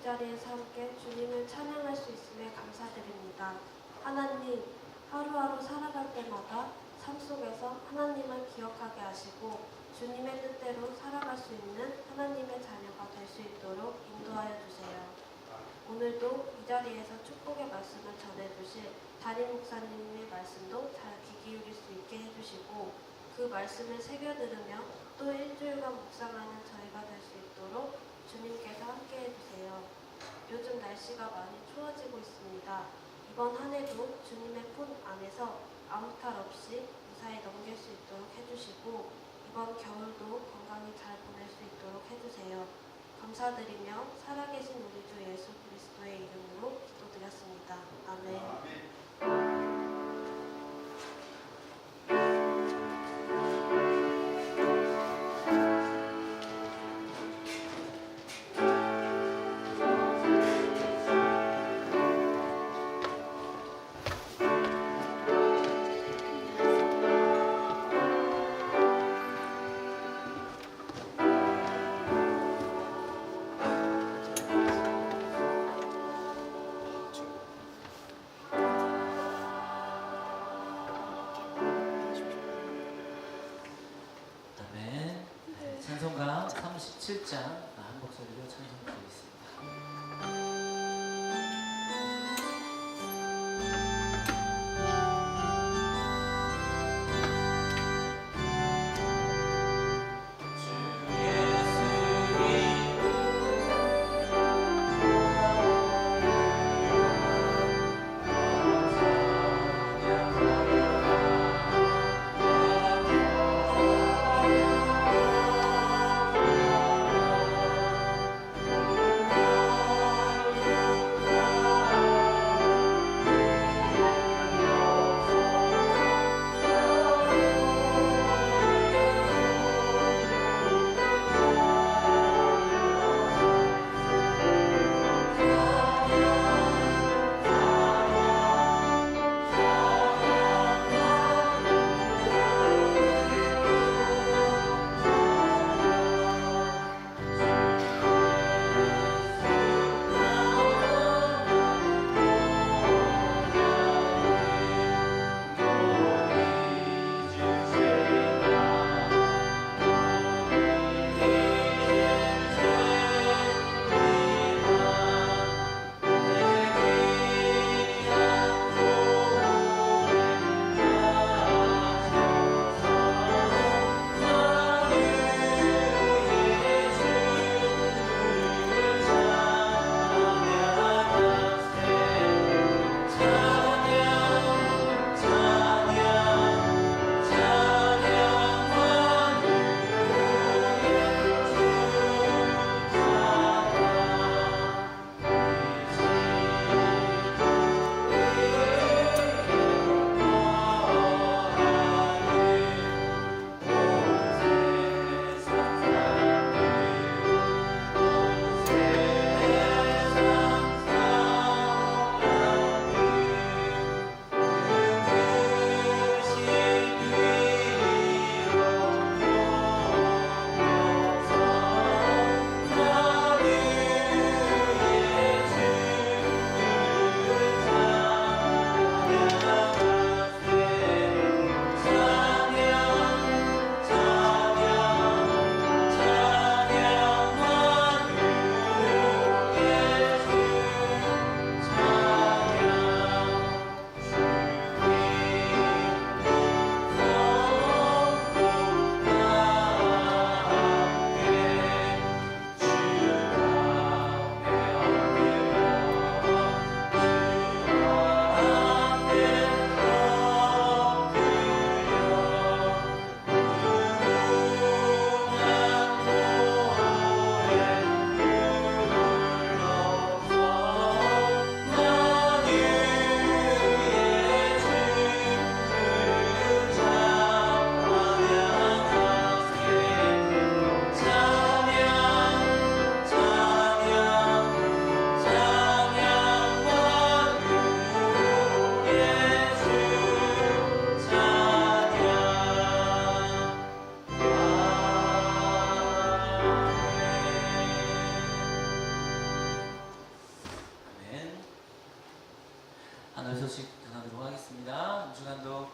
자리에서 함께 주님을 찬양할 수 있음에 감사드립니다. 하나님, 하루하루 살아갈 때마다 삶 속에서 하나님을 기억하게 하시고 주님의 뜻대로 살아갈 수 있는 하나님의 자녀가 될 수 있도록 인도하여 주세요. 오늘도 이 자리에서 축복의 말씀을 전해주실 담임 목사님의 말씀도 잘 귀 기울일 수 있게 해주시고 그 말씀을 새겨 들으며 또 일주일간 묵상하는 저희가 될 수 있도록 주님께서 함께 해주세요. 요즘 날씨가 많이 추워지고 있습니다. 이번 한 해도 주님의 품 안에서 아무 탈 없이 무사히 넘길 수 있도록 해주시고 이번 겨울도 건강히 잘 보낼 수 있도록 해주세요. 감사드리며 살아계신 우리 주 예수 그리스도의 이름으로 기도드렸습니다. 아멘. 찬송가 37장 한 목소리로 찬송드리겠습니다. 하늘 소식 전하도록 하겠습니다. 한 주간도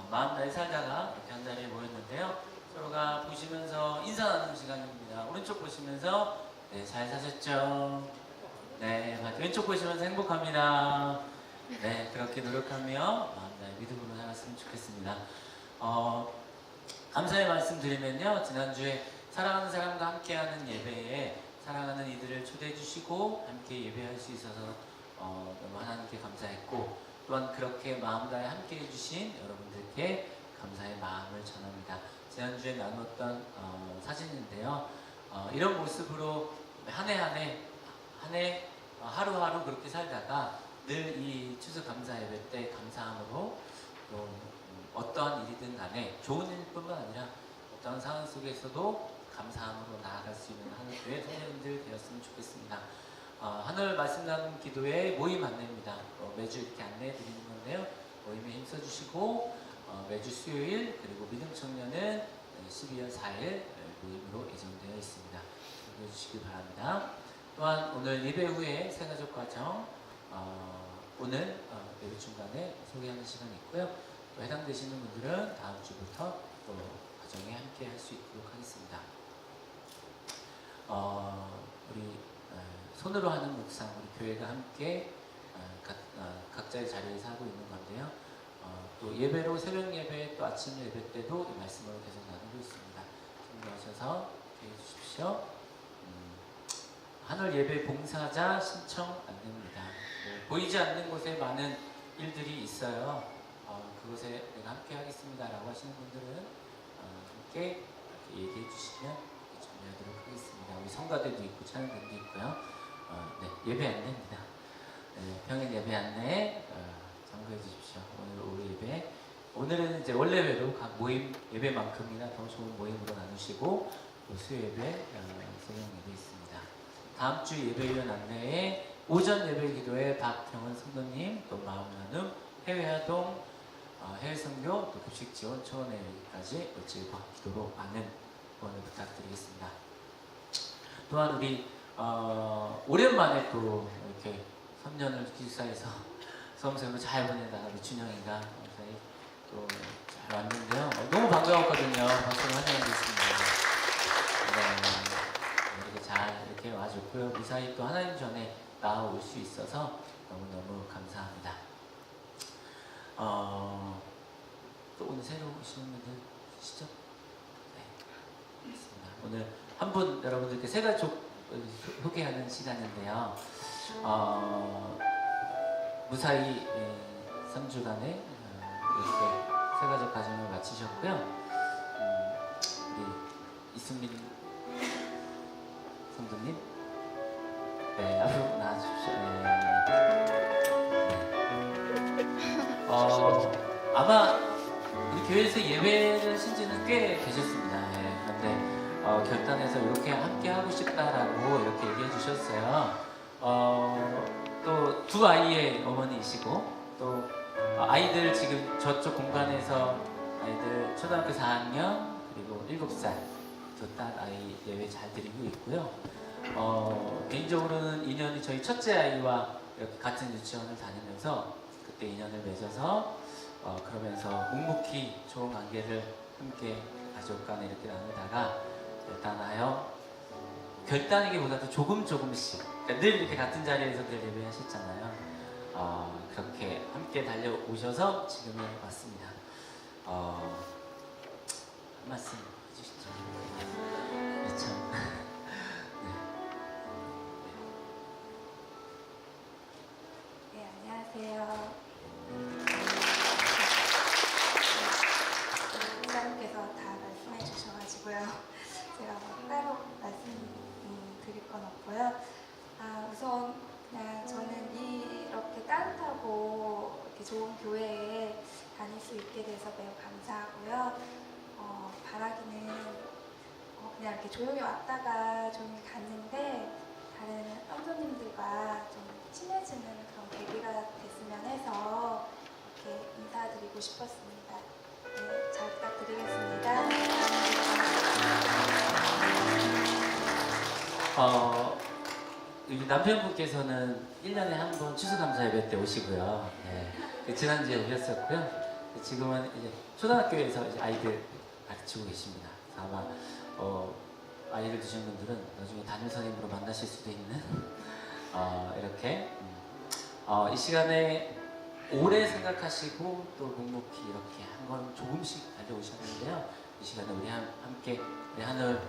마음 다해 살다가 이렇게 한 자리에 모였는데요. 서로가 보시면서 인사 나누는 시간입니다. 오른쪽 보시면서 네, 잘 사셨죠? 네, 왼쪽 보시면서 행복합니다. 네, 그렇게 노력하며 마음 다해 믿음으로 살았으면 좋겠습니다. 감사의 말씀 드리면요. 지난주에 사랑하는 사람과 함께하는 예배에 사랑하는 이들을 초대해 주시고 함께 예배할 수 있어서 너무 하나님께 감사했고, 또한 그렇게 마음 다해 함께 해주신 여러분들께 감사의 마음을 전합니다. 지난주에 나눴던 사진인데요. 이런 모습으로 한 해 하루하루 그렇게 살다가 늘 이 추수 감사 예배 때 감사함으로 또 어떠한 일이든 간에 좋은 일뿐만 아니라 어떠한 상황 속에서도 감사함으로 나아갈 수 있는 하늘교회 성도님들 되었으면 좋겠습니다. 하늘 말씀 나눔 기도회 모임 안내입니다. 매주 이렇게 안내해 드리는 건데요. 모임에 힘써주시고 매주 수요일 그리고 믿음 청년은 12월 4일 모임으로 예정되어 있습니다. 참고해 주시기 바랍니다. 또한 오늘 예배 후에 새가족 과정 오늘 예배 중간에 소개하는 시간이 있고요. 또 해당되시는 분들은 다음 주부터 또 과정에 함께 할 수 있도록 하겠습니다. 우리 손으로 하는 묵상, 우리 교회가 함께 각자의 자리에서 하고 있는 건데요. 또 예배로 새벽 예배 또 아침 예배 때도 이 말씀으로 계속 나누고 있습니다. 참고하셔서 기회해 주십시오. 한월 예배 봉사자 신청 안내입니다. 보이지 않는 곳에 많은 일들이 있어요. 그곳에 내가 함께 하겠습니다라고 하시는 분들은 함께 얘기해 주시면 준비하도록 하겠습니다. 우리 성가대도 있고 찬양단도 있고요. 네, 예배 안내입니다. 네, 평일 예배 안내 참고해 주십시오. 오늘 예배, 오늘은 이제 원래대로 각 모임 예배만큼이나 더 좋은 모임으로 나누시고 또 수요 예배, 새벽 예배 있습니다. 다음 주 예배위원 안내에 오전 예배 기도에 박평원 성도님, 또 마음 나눔, 해외 활동, 해외 선교, 또 급식 지원 초원회 여기까지 며칠 기도로 많은 후원을 부탁드리겠습니다. 또한 우리 오랜만에 또 이렇게 3년을 기숙사에서 수험생으로 잘 보내다 우리 준영이가 무사히 또 잘 왔는데요. 너무 반가웠거든요. 박수로 환영하겠습니다. 네, 이렇게 잘 이렇게 와줬고요. 무사히 또 하나님 전에 나아올 수 있어서 너무너무 감사합니다. 또 오늘 새로 오시는 분들 계시죠? 네, 알겠습니다. 오늘 한 분 여러분들께 새가족 소개하는 시간인데요. 무사히 3주간에 이렇게 새가족 가정을 마치셨고요. 우리 이승민 성도님, 네, 앞으로 나와주십시오. 아마 우리 교회에서 예배를 하신 지는 꽤 되셨습니다. 네, 그런데 결단해서 이렇게 함께 하고 싶다라고 이렇게 얘기해 주셨어요. 또 두 아이의 어머니이시고 또 아이들 지금 저쪽 공간에서 아이들 초등학교 4학년 그리고 7살 두 딸 아이 예배 잘 드리고 있고요. 개인적으로는 인연이 저희 첫째 아이와 이렇게 같은 유치원을 다니면서 그때 인연을 맺어서 그러면서 묵묵히 좋은 관계를 함께 가족 간에 이렇게 나누다가 결단이기보다도 조금씩 그러니까 늘 이렇게 같은 자리에서 늘 예배하셨잖아요. 그렇게 함께 달려오셔서 지금에 왔습니다. 한 말씀 해주시죠. 네, 참. 네, 안녕하세요. 목사님께서 다 말씀해 주셔가지고요. 제가 뭐 따로 말씀 드릴 건 없고요. 우선 그냥 저는 이렇게 따뜻하고 이렇게 좋은 교회에 다닐 수 있게 돼서 매우 감사하고요. 바라기는 그냥 이렇게 조용히 왔다가 조용히 갔는데 다른 성도님들과 좀 친해지는 그런 계기가 됐으면 해서 이렇게 인사드리고 싶었습니다. 네, 잘 부탁드리겠습니다. 여기 남편분께서는 1년에 한 번 추수감사 예배 때 오시고요. 네, 지난주에 오셨었고요. 지금은 이제 초등학교에서 이제 아이들 가르치고 계십니다. 아마 아이를 두신 분들은 나중에 담임 선생님으로 만나실 수도 있는 이렇게 이 시간에 오래 생각하시고 또 묵묵히 이렇게 한 건 조금씩 가져오셨는데요. 이 시간에 우리 함께 우리 하늘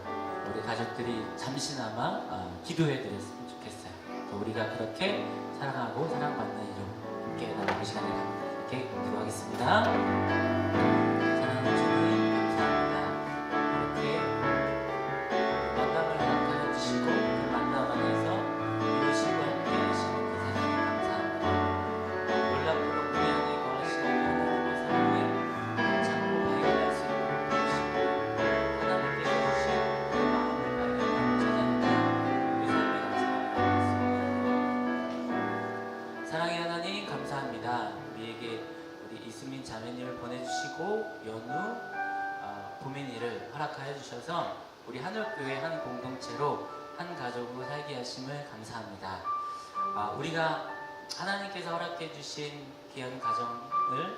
우리 가족들이 잠시나마 기도해 드렸으면 좋겠어요. 또 우리가 그렇게 사랑하고 사랑받는 이로 함께 나누는 시간을 함께 기도하겠습니다. 사랑하는 주님 감사합니다. 이렇게 만남을 허락하여 주시고 그 만남 안에서 이루시고 함께 하시는 그 사랑에 감사합니다. 놀랍도록 우리 안에 거하시는 하나님의 사랑을 찾고 발견할 수 있도록 도우시고 하나님께서 주신 그 마음을 발견하고 찾아내는 그 삶의 감사합니다. 사랑의 하나님 감사합니다. 우리에게 우리 이수민 자매님을 보내주시고 연우 보민이를 허락하여 주셔서 우리 하늘교회 한 공동체로 한 가족으로 살게 하심을 감사합니다. 우리가 하나님께서 허락해 주신 귀한 가정을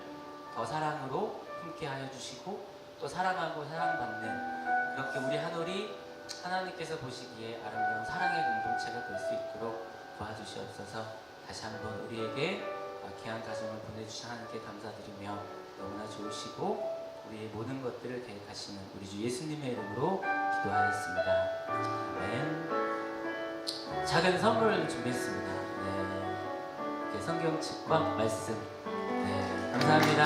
더 사랑으로 품게 하여 주시고 또 사랑하고 사랑받는 그렇게 우리 하늘이 하나님께서 보시기에 아름다운 사랑의 공동체가 될 수 있도록 도와주시옵소서. 다시 한번 우리에게 귀한 가정을 보내주신 하나님께 감사드리며 너무나 좋으시고 우리의 모든 것들을 계획하시는 우리 주 예수님의 이름으로 기도하였습니다. 아멘. 작은 선물을 준비했습니다. 네. 이렇게 성경책과 말씀. 네. 감사합니다.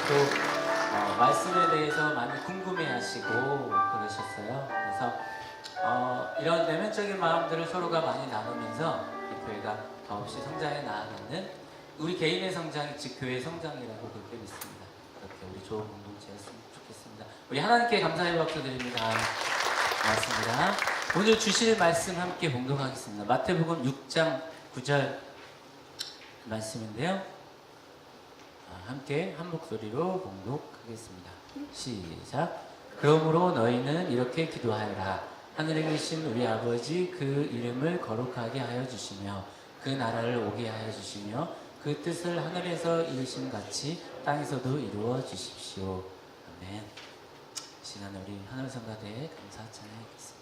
또 말씀에 대해서 많이 궁금해하시고 그러셨어요. 그래서 이런 내면적인 마음들을 서로가 많이 나누면서 이 교회가 더없이 성장해 나아가는 우리 개인의 성장이 즉 교회의 성장이라고 그렇게 믿습니다. 그렇게 우리 좋은 공동체였으면 좋겠습니다. 우리 하나님께 감사의 박수 드립니다. 고맙습니다. 오늘 주실 말씀 함께 봉독하겠습니다. 마태복음 6장 9절 말씀인데요. 함께 한 목소리로 봉독하겠습니다. 시작. 그러므로 너희는 이렇게 기도하여라. 하늘에 계신 우리 아버지 그 이름을 거룩하게 하여 주시며 그 나라를 오게 하여 주시며 그 뜻을 하늘에서 이루신 같이 땅에서도 이루어 주십시오. 아멘. 시간에 우리 하늘성가대에 감사 찬양하겠습니다.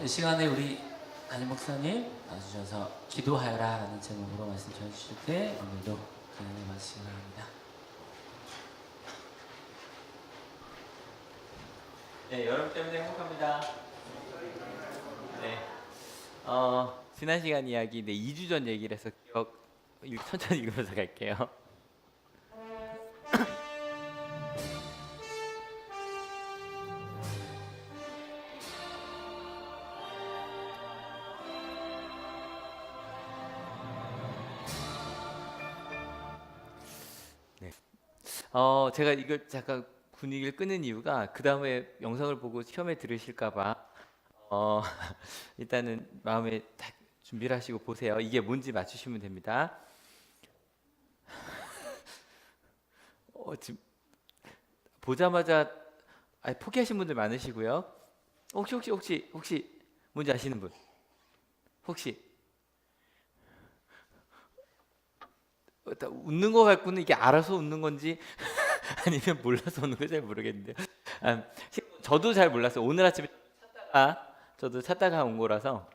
이 시간에 우리 담임 목사님 나와주셔서 기도하여라 라는 제목으로 말씀 전해주실 때 오늘도 기도해 마시기 바랍니다. 네, 여러분 때문에 행복합니다. 네, 지난 시간 이야기, 2주 전 얘기를 해서 천천히 읽으면서 갈게요. 제가 이걸 잠깐 분위기를 끄는 이유가 그 다음에 영상을 보고 시험에 들으실까봐 일단은 마음에 딱 준비를 하시고 보세요. 이게 뭔지 맞추시면 됩니다. 지금 보자마자 포기하신 분들 많으시고요. 혹시 뭔지 아시는 분? 혹시 웃는 거 갖고는 이게 알아서 웃는 건지 아니면 몰라서 웃는 건지 잘 모르겠는데요. 저도 잘 몰랐어요. 오늘 아침에 찾다가 온 거라서.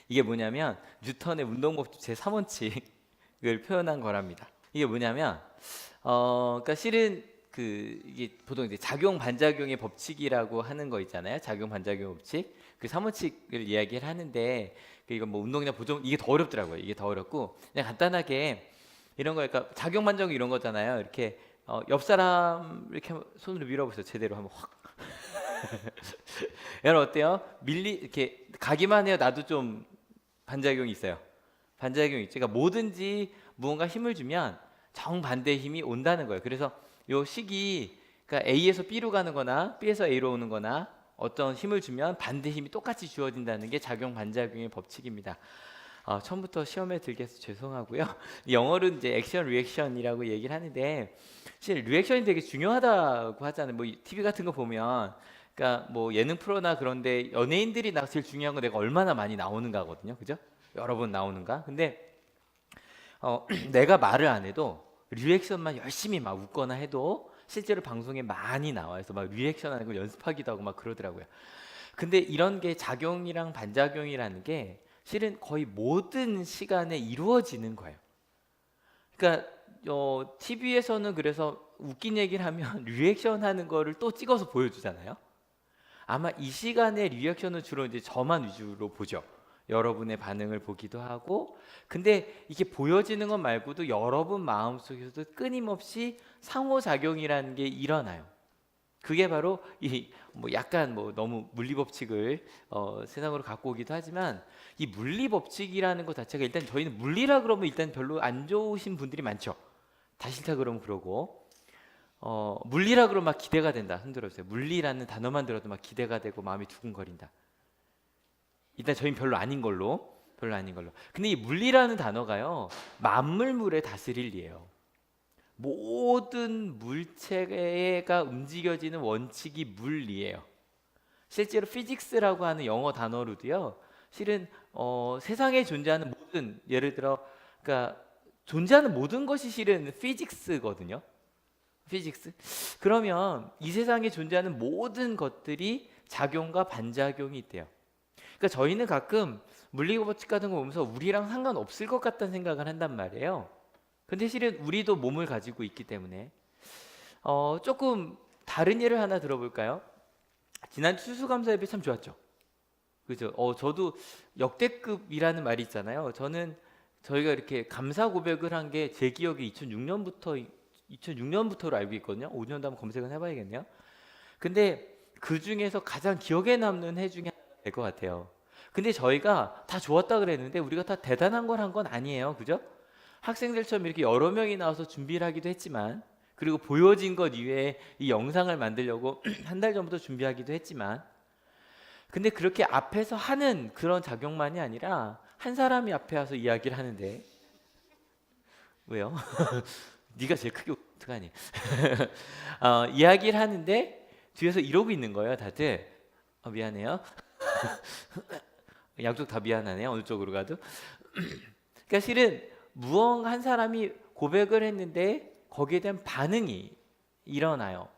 이게 뭐냐면 뉴턴의 운동법칙 제3원칙을 표현한 거랍니다. 이게 뭐냐면 그러니까 실은 이게 보통 이제 작용 반작용의 법칙이라고 하는 거 있잖아요. 작용 반작용 법칙. 그 3원칙을 이야기를 하는데 이건 뭐 운동이나 보정 이게 더 어렵더라고요. 이게 더 어렵고 그냥 간단하게 이런 거 그러니까 작용 반작용 이런 거잖아요. 이렇게 옆 사람 이렇게 손으로 밀어보세요. 제대로 한번 확. 여러분 어때요? 이렇게 가기만 해요. 나도 좀 반작용이 있어요. 반작용이 있죠. 그러니까 뭐든지 무언가 힘을 주면 정반대의 힘이 온다는 거예요. 그래서 요 식이 그러니까 A에서 B로 가는 거나 B에서 A로 오는 거나 어떤 힘을 주면 반대 힘이 똑같이 주어진다는 게 작용 반작용의 법칙입니다. 처음부터 시험에 들게 해서 죄송하고요. 영어로는 이제 액션 리액션이라고 얘기를 하는데 사실 리액션이 되게 중요하다고 하잖아요. 뭐 TV 같은 거 보면 그러니까 뭐 예능 프로나 그런데 연예인들이 나서 제일 중요한 건 내가 얼마나 많이 나오는가거든요. 그죠? 여러 번 나오는가? 근데 내가 말을 안 해도 리액션만 열심히 막 웃거나 해도 실제로 방송에 많이 나와요. 그래서 막 리액션하는 걸 연습하기도 하고 막 그러더라고요. 근데 이런 게 작용이랑 반작용이라는 게 실은 거의 모든 시간에 이루어지는 거예요. 그러니까 TV에서는 그래서 웃긴 얘기를 하면 리액션 하는 거를 또 찍어서 보여주잖아요. 아마 이 시간에 리액션은 주로 이제 저만 위주로 보죠. 여러분의 반응을 보기도 하고. 근데 이게 보여지는 것 말고도 여러분 마음속에서도 끊임없이 상호작용이라는 게 일어나요. 그게 바로 뭐 약간 뭐 너무 물리법칙을 세상으로 갖고 오기도 하지만 이 물리법칙이라는 것 자체가 일단 저희는 물리라 그러면 일단 별로 안 좋으신 분들이 많죠. 다 싫다 그러면 그러고 물리라 그러면 막 기대가 된다. 손 들어주세요. 물리라는 단어만 들어도 막 기대가 되고 마음이 두근거린다. 일단 저희는 별로 아닌 걸로. 근데 이 물리라는 단어가요, 만물물의 다스릴이에요. 모든 물체가 움직여지는 원칙이 물리예요. 실제로 피직스라고 하는 영어 단어로도요, 실은 세상에 존재하는 모든, 예를 들어 그러니까 존재하는 모든 것이 실은 피직스거든요. 피직스. 그러면 이 세상에 존재하는 모든 것들이 작용과 반작용이 있대요. 그러니까 저희는 가끔 물리법칙 같은 거 보면서 우리랑 상관없을 것 같다는 생각을 한단 말이에요. 근데 실은 우리도 몸을 가지고 있기 때문에 조금 다른 예를 하나 들어볼까요? 지난 추수감사 예배 참 좋았죠. 그죠? 저도 역대급이라는 말이 있잖아요. 저희가 이렇게 감사 고백을 한 게 제 기억에 2006년부터로 알고 있거든요. 5년도 한번 검색을 해봐야겠네요. 근데 그 중에서 가장 기억에 남는 해 중에 하나가 될 것 같아요. 근데 저희가 다 좋았다 그랬는데 우리가 다 대단한 걸 한 건 아니에요. 그죠? 학생들처럼 이렇게 여러 명이 나와서 준비를 하기도 했지만, 그리고 보여진 것 이외에 이 영상을 만들려고 한 달 전부터 준비하기도 했지만, 근데 그렇게 앞에서 하는 그런 작용만이 아니라 한 사람이 앞에 와서 이야기를 하는데, 왜요? 네가 제일 크게 어떡하니? 이야기를 하는데 뒤에서 이러고 있는 거예요, 다들. 미안해요. 양쪽 다 미안하네요, 어느 쪽으로 가도. 그러니까 실은 무언가 한 사람이 고백을 했는데 거기에 대한 반응이 일어나요.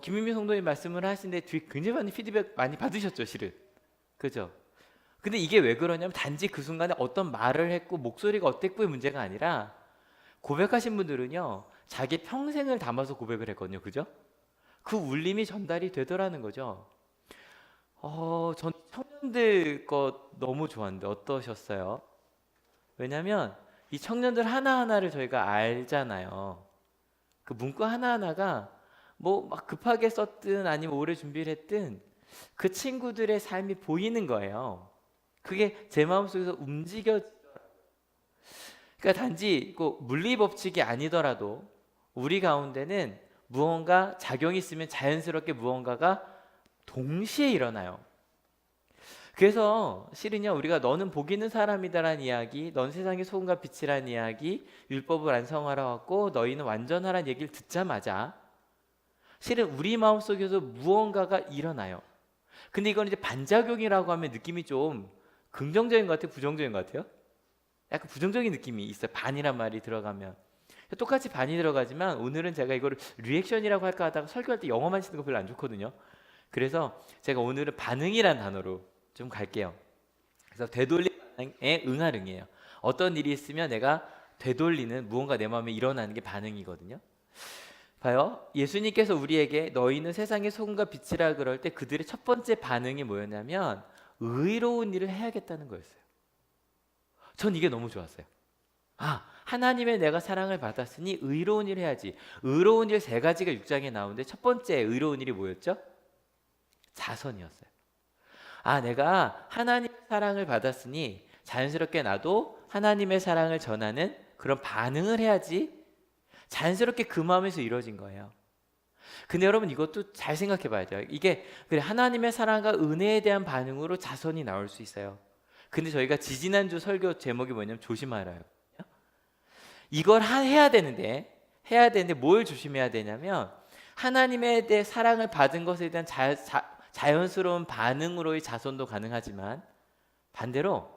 김민미 성도님 말씀을 하시는데 뒤에 굉장히 많이 피드백 많이 받으셨죠, 실은. 그죠? 근데 이게 왜 그러냐면 단지 그 순간에 어떤 말을 했고 목소리가 어땠고의 문제가 아니라 고백하신 분들은요 자기 평생을 담아서 고백을 했거든요. 그죠? 그 울림이 전달이 되더라는 거죠. 전 청년들 것 너무 좋았는데 어떠셨어요? 왜냐면 이 청년들 하나하나를 저희가 알잖아요. 그 문구 하나하나가 뭐 막 급하게 썼든 아니면 오래 준비를 했든 그 친구들의 삶이 보이는 거예요. 그게 제 마음속에서 움직여. 그러니까 단지 그 물리 법칙이 아니더라도 우리 가운데는 무언가 작용이 있으면 자연스럽게 무언가가 동시에 일어나요. 그래서 실은요 우리가 너는 복 있는 사람이다라는 이야기, 넌 세상의 소금과 빛이라는 이야기, 율법을 완성하라 왔고 너희는 완전하라는 얘기를 듣자마자 실은 우리 마음속에서 무언가가 일어나요. 근데 이건 이제 반작용이라고 하면 느낌이 좀 긍정적인 것 같아요? 부정적인 것 같아요? 약간 부정적인 느낌이 있어요. 반이란 말이 들어가면. 똑같이 반이 들어가지만 오늘은 제가 이거를 리액션이라고 할까 하다가 설교할 때 영어만 쓰는 거 별로 안 좋거든요. 그래서 제가 오늘은 반응이란 단어로 좀 갈게요. 그래서 되돌림 반응에 응할응이에요. 어떤 일이 있으면 내가 되돌리는 무언가 내 마음에 일어나는 게 반응이거든요. 봐요. 예수님께서 우리에게 너희는 세상의 소금과 빛이라 그럴 때 그들의 첫 번째 반응이 뭐였냐면 의로운 일을 해야겠다는 거였어요. 전 이게 너무 좋았어요. 하나님의 내가 사랑을 받았으니 의로운 일 해야지. 의로운 일 세 가지가 6장에 나오는데 첫 번째 의로운 일이 뭐였죠? 자선이었어요. 내가 하나님의 사랑을 받았으니 자연스럽게 나도 하나님의 사랑을 전하는 그런 반응을 해야지. 자연스럽게 그 마음에서 이루어진 거예요. 근데 여러분 이것도 잘 생각해 봐야 돼요. 이게 그래 하나님의 사랑과 은혜에 대한 반응으로 자선이 나올 수 있어요. 근데 저희가 지지난주 설교 제목이 뭐냐면 조심하라요. 이걸 해야 되는데 뭘 조심해야 되냐면 하나님의 대해 사랑을 받은 것에 대한 자연스러운 반응으로의 자선도 가능하지만 반대로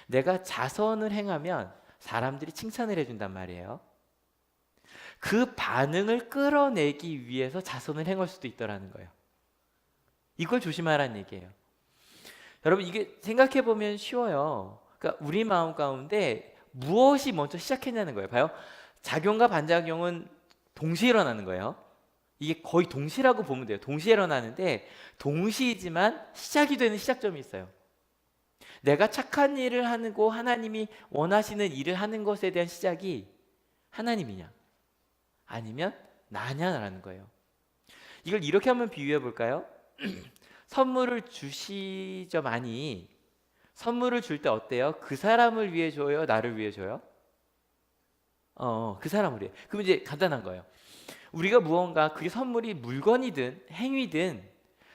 내가 자선을 행하면 사람들이 칭찬을 해준단 말이에요. 그 반응을 끌어내기 위해서 자선을 행할 수도 있더라는 거예요. 이걸 조심하라는 얘기예요. 여러분 이게 생각해 보면 쉬워요. 그러니까 우리 마음 가운데 무엇이 먼저 시작했냐는 거예요. 봐요. 작용과 반작용은 동시에 일어나는 거예요. 이게 거의 동시라고 보면 돼요. 동시에 일어나는데 동시이지만 시작이 되는 시작점이 있어요. 내가 착한 일을 하고 하나님이 원하시는 일을 하는 것에 대한 시작이 하나님이냐 아니면 나냐라는 거예요. 이걸 이렇게 한번 비유해 볼까요? 선물을 주시죠 많이. 선물을 줄 때 어때요? 그 사람을 위해 줘요? 나를 위해 줘요? 그 사람을 위해. 그럼 이제 간단한 거예요. 우리가 무언가 그게 선물이 물건이든 행위든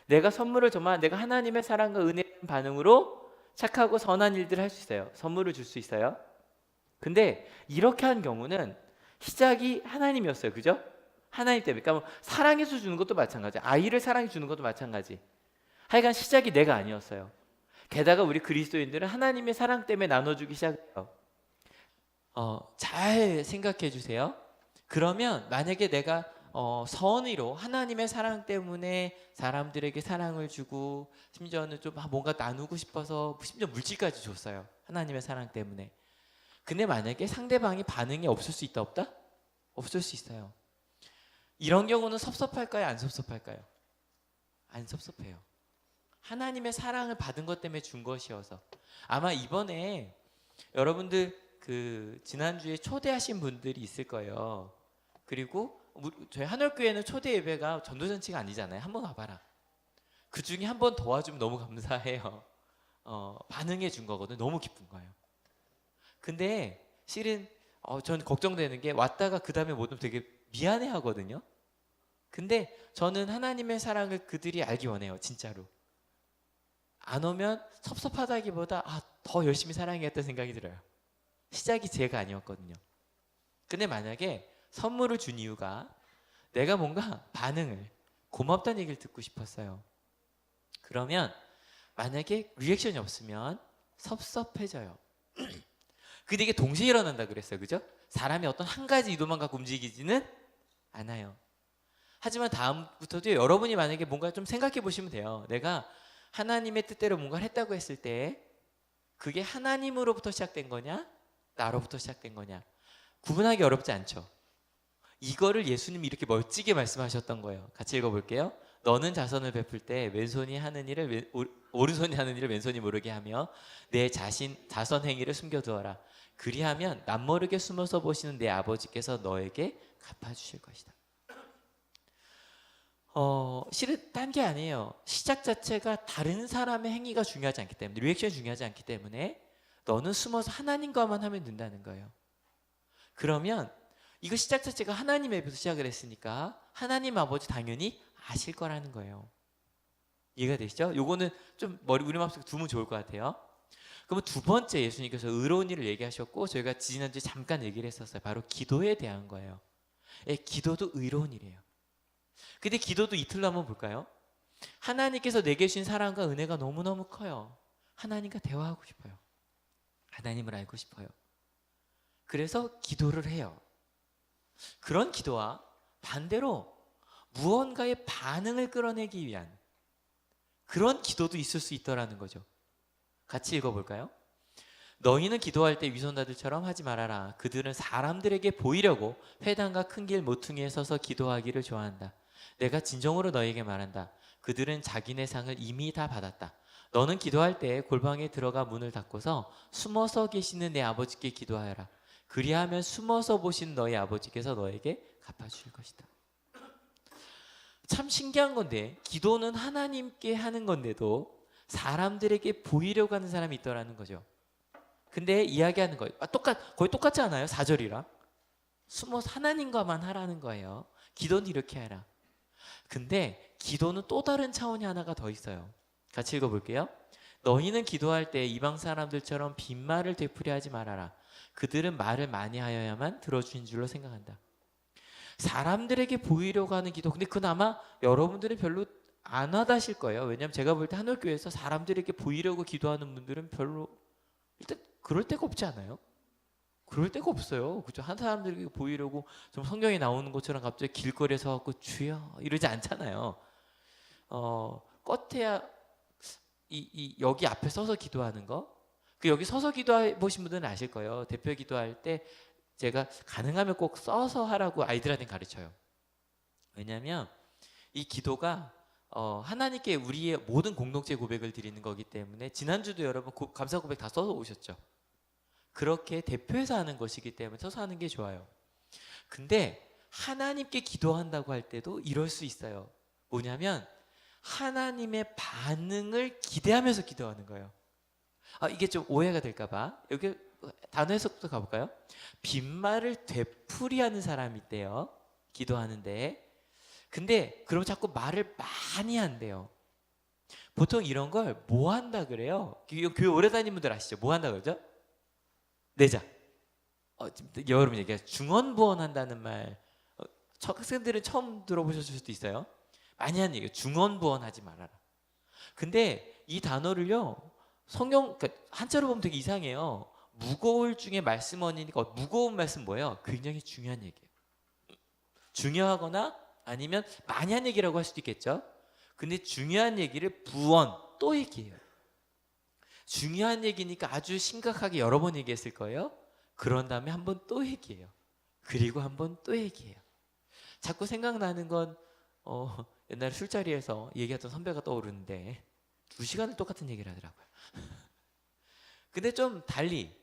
내가 선물을 정말 내가 하나님의 사랑과 은혜의 반응으로 착하고 선한 일들을 할 수 있어요. 선물을 줄 수 있어요. 근데 이렇게 한 경우는 시작이 하나님이었어요. 그죠? 하나님 때문에. 그러니까 뭐 사랑해서 주는 것도 마찬가지. 아이를 사랑해 주는 것도 마찬가지. 하여간 시작이 내가 아니었어요. 게다가 우리 그리스도인들은 하나님의 사랑 때문에 나눠주기 시작해요. 잘 생각해 주세요. 그러면 만약에 내가 선의로 하나님의 사랑 때문에 사람들에게 사랑을 주고 심지어는 좀 뭔가 나누고 싶어서 심지어 물질까지 줬어요. 하나님의 사랑 때문에. 근데 만약에 상대방이 반응이 없을 수 있다 없다? 없을 수 있어요. 이런 경우는 섭섭할까요? 안 섭섭할까요? 안 섭섭해요. 하나님의 사랑을 받은 것 때문에 준 것이어서. 아마 이번에 여러분들 그 지난주에 초대하신 분들이 있을 거예요. 그리고 저희 한올교회는 초대 예배가 전도잔치가 아니잖아요. 한번 와봐라. 그 중에 한 번 도와주면 너무 감사해요. 반응해 준 거거든요. 너무 기쁜 거예요. 근데 실은 전 걱정되는 게 왔다가 그 다음에 못 오면 되게 미안해 하거든요. 근데 저는 하나님의 사랑을 그들이 알기 원해요. 진짜로. 안 오면 섭섭하다기보다 더 열심히 사랑해야겠다는 생각이 들어요. 시작이 제가 아니었거든요. 근데 만약에 선물을 준 이유가 내가 뭔가 반응을 고맙다는 얘기를 듣고 싶었어요. 그러면 만약에 리액션이 없으면 섭섭해져요. 근데 이게 동시에 일어난다 그랬어요. 그죠? 사람이 어떤 한 가지 의도만 갖고 움직이지는 않아요. 하지만 다음부터도 여러분이 만약에 뭔가 좀 생각해 보시면 돼요. 내가 하나님의 뜻대로 뭔가를 했다고 했을 때 그게 하나님으로부터 시작된 거냐? 나로부터 시작된 거냐? 구분하기 어렵지 않죠. 이거를 예수님이 이렇게 멋지게 말씀하셨던 거예요. 같이 읽어볼게요. 너는 자선을 베풀 때 왼손이 하는 일을 오른손이 하는 일을 왼손이 모르게 하며 내 자선 행위를 숨겨두어라. 그리하면 남모르게 숨어서 보시는 내 아버지께서 너에게 갚아주실 것이다. 실은 딴 게 아니에요. 시작 자체가 다른 사람의 행위가 중요하지 않기 때문에, 리액션이 중요하지 않기 때문에 너는 숨어서 하나님과만 하면 된다는 거예요. 그러면 이거 시작 자체가 하나님의 입에서 시작을 했으니까 하나님 아버지 당연히 아실 거라는 거예요. 이해가 되시죠? 요거는 좀 우리 마음속에 두면 좋을 것 같아요. 그러면 두 번째 예수님께서 의로운 일을 얘기하셨고 저희가 지난주에 잠깐 얘기를 했었어요. 바로 기도에 대한 거예요. 예, 기도도 의로운 일이에요. 근데 기도도 이틀로 한번 볼까요? 하나님께서 내게 주신 사랑과 은혜가 너무너무 커요. 하나님과 대화하고 싶어요. 하나님을 알고 싶어요. 그래서 기도를 해요. 그런 기도와 반대로 무언가의 반응을 끌어내기 위한 그런 기도도 있을 수 있더라는 거죠. 같이 읽어볼까요? 너희는 기도할 때 위선자들처럼 하지 말아라. 그들은 사람들에게 보이려고 회당과 큰 길 모퉁이에 서서 기도하기를 좋아한다. 내가 진정으로 너희에게 말한다. 그들은 자기네 상을 이미 다 받았다. 너는 기도할 때 골방에 들어가 문을 닫고서 숨어서 계시는 내 아버지께 기도하여라. 그리하면 숨어서 보신 너희 아버지께서 너에게 갚아주실 것이다. 참 신기한 건데 기도는 하나님께 하는 건데도 사람들에게 보이려고 하는 사람이 있더라는 거죠. 근데 이야기하는 거예요. 거의 똑같지 않아요? 4절이랑 숨어서 하나님과만 하라는 거예요. 기도는 이렇게 해라. 근데 기도는 또 다른 차원이 하나가 더 있어요. 같이 읽어볼게요. 너희는 기도할 때 이방 사람들처럼 빈말을 되풀이 하지 말아라. 그들은 말을 많이 하여야만 들어주는 줄로 생각한다. 사람들에게 보이려고 하는 기도. 근데 그건 아마 여러분들은 별로 안 와닿으실 거예요. 왜냐하면 제가 볼 때 한올교회에서 사람들에게 보이려고 기도하는 분들은 별로 일단 그럴 데가 없지 않아요? 그럴 데가 없어요. 그죠? 한 사람들에게 보이려고 좀 성경에 나오는 것처럼 갑자기 길거리에서 갖고 주여 이러지 않잖아요. 껏해야 여기 앞에 서서 기도하는 거. 그 여기 서서 기도해 보신 분들은 아실 거예요. 대표 기도할 때 제가 가능하면 꼭 써서 하라고 아이들한테 가르쳐요. 왜냐하면 이 기도가 하나님께 우리의 모든 공동체 고백을 드리는 거기 때문에 지난주도 여러분 감사 고백 다 써서 오셨죠. 그렇게 대표해서 하는 것이기 때문에 서서 하는 게 좋아요. 근데 하나님께 기도한다고 할 때도 이럴 수 있어요. 뭐냐면 하나님의 반응을 기대하면서 기도하는 거예요. 이게 좀 오해가 될까 봐 여기 단어 해석부터 가볼까요? 빈말을 되풀이하는 사람이 있대요. 기도하는데. 근데 그럼 자꾸 말을 많이 한대요. 보통 이런 걸 뭐 한다 그래요? 교회 오래 다니는 분들 아시죠? 뭐 한다 그러죠? 내자. 여러분 얘기해 중언부언 한다는 말 학생들은 처음 들어보셨을 수도 있어요. 많이 하는 얘기예요. 중언부언 하지 말아라. 근데 이 단어를요 성경 그러니까 한자로 보면 되게 이상해요. 무거울 중에 말씀원이니까 무거운 말씀 뭐예요? 굉장히 중요한 얘기예요. 중요하거나 아니면 많이 한 얘기라고 할 수도 있겠죠. 근데 중요한 얘기를 부언 또 얘기해요. 중요한 얘기니까 아주 심각하게 여러 번 얘기했을 거예요. 그런 다음에 한 번 또 얘기해요. 그리고 한 번 또 얘기해요. 자꾸 생각나는 건 옛날에 술자리에서 얘기했던 선배가 떠오르는데 2시간을 똑같은 얘기를 하더라고요. 근데 좀 달리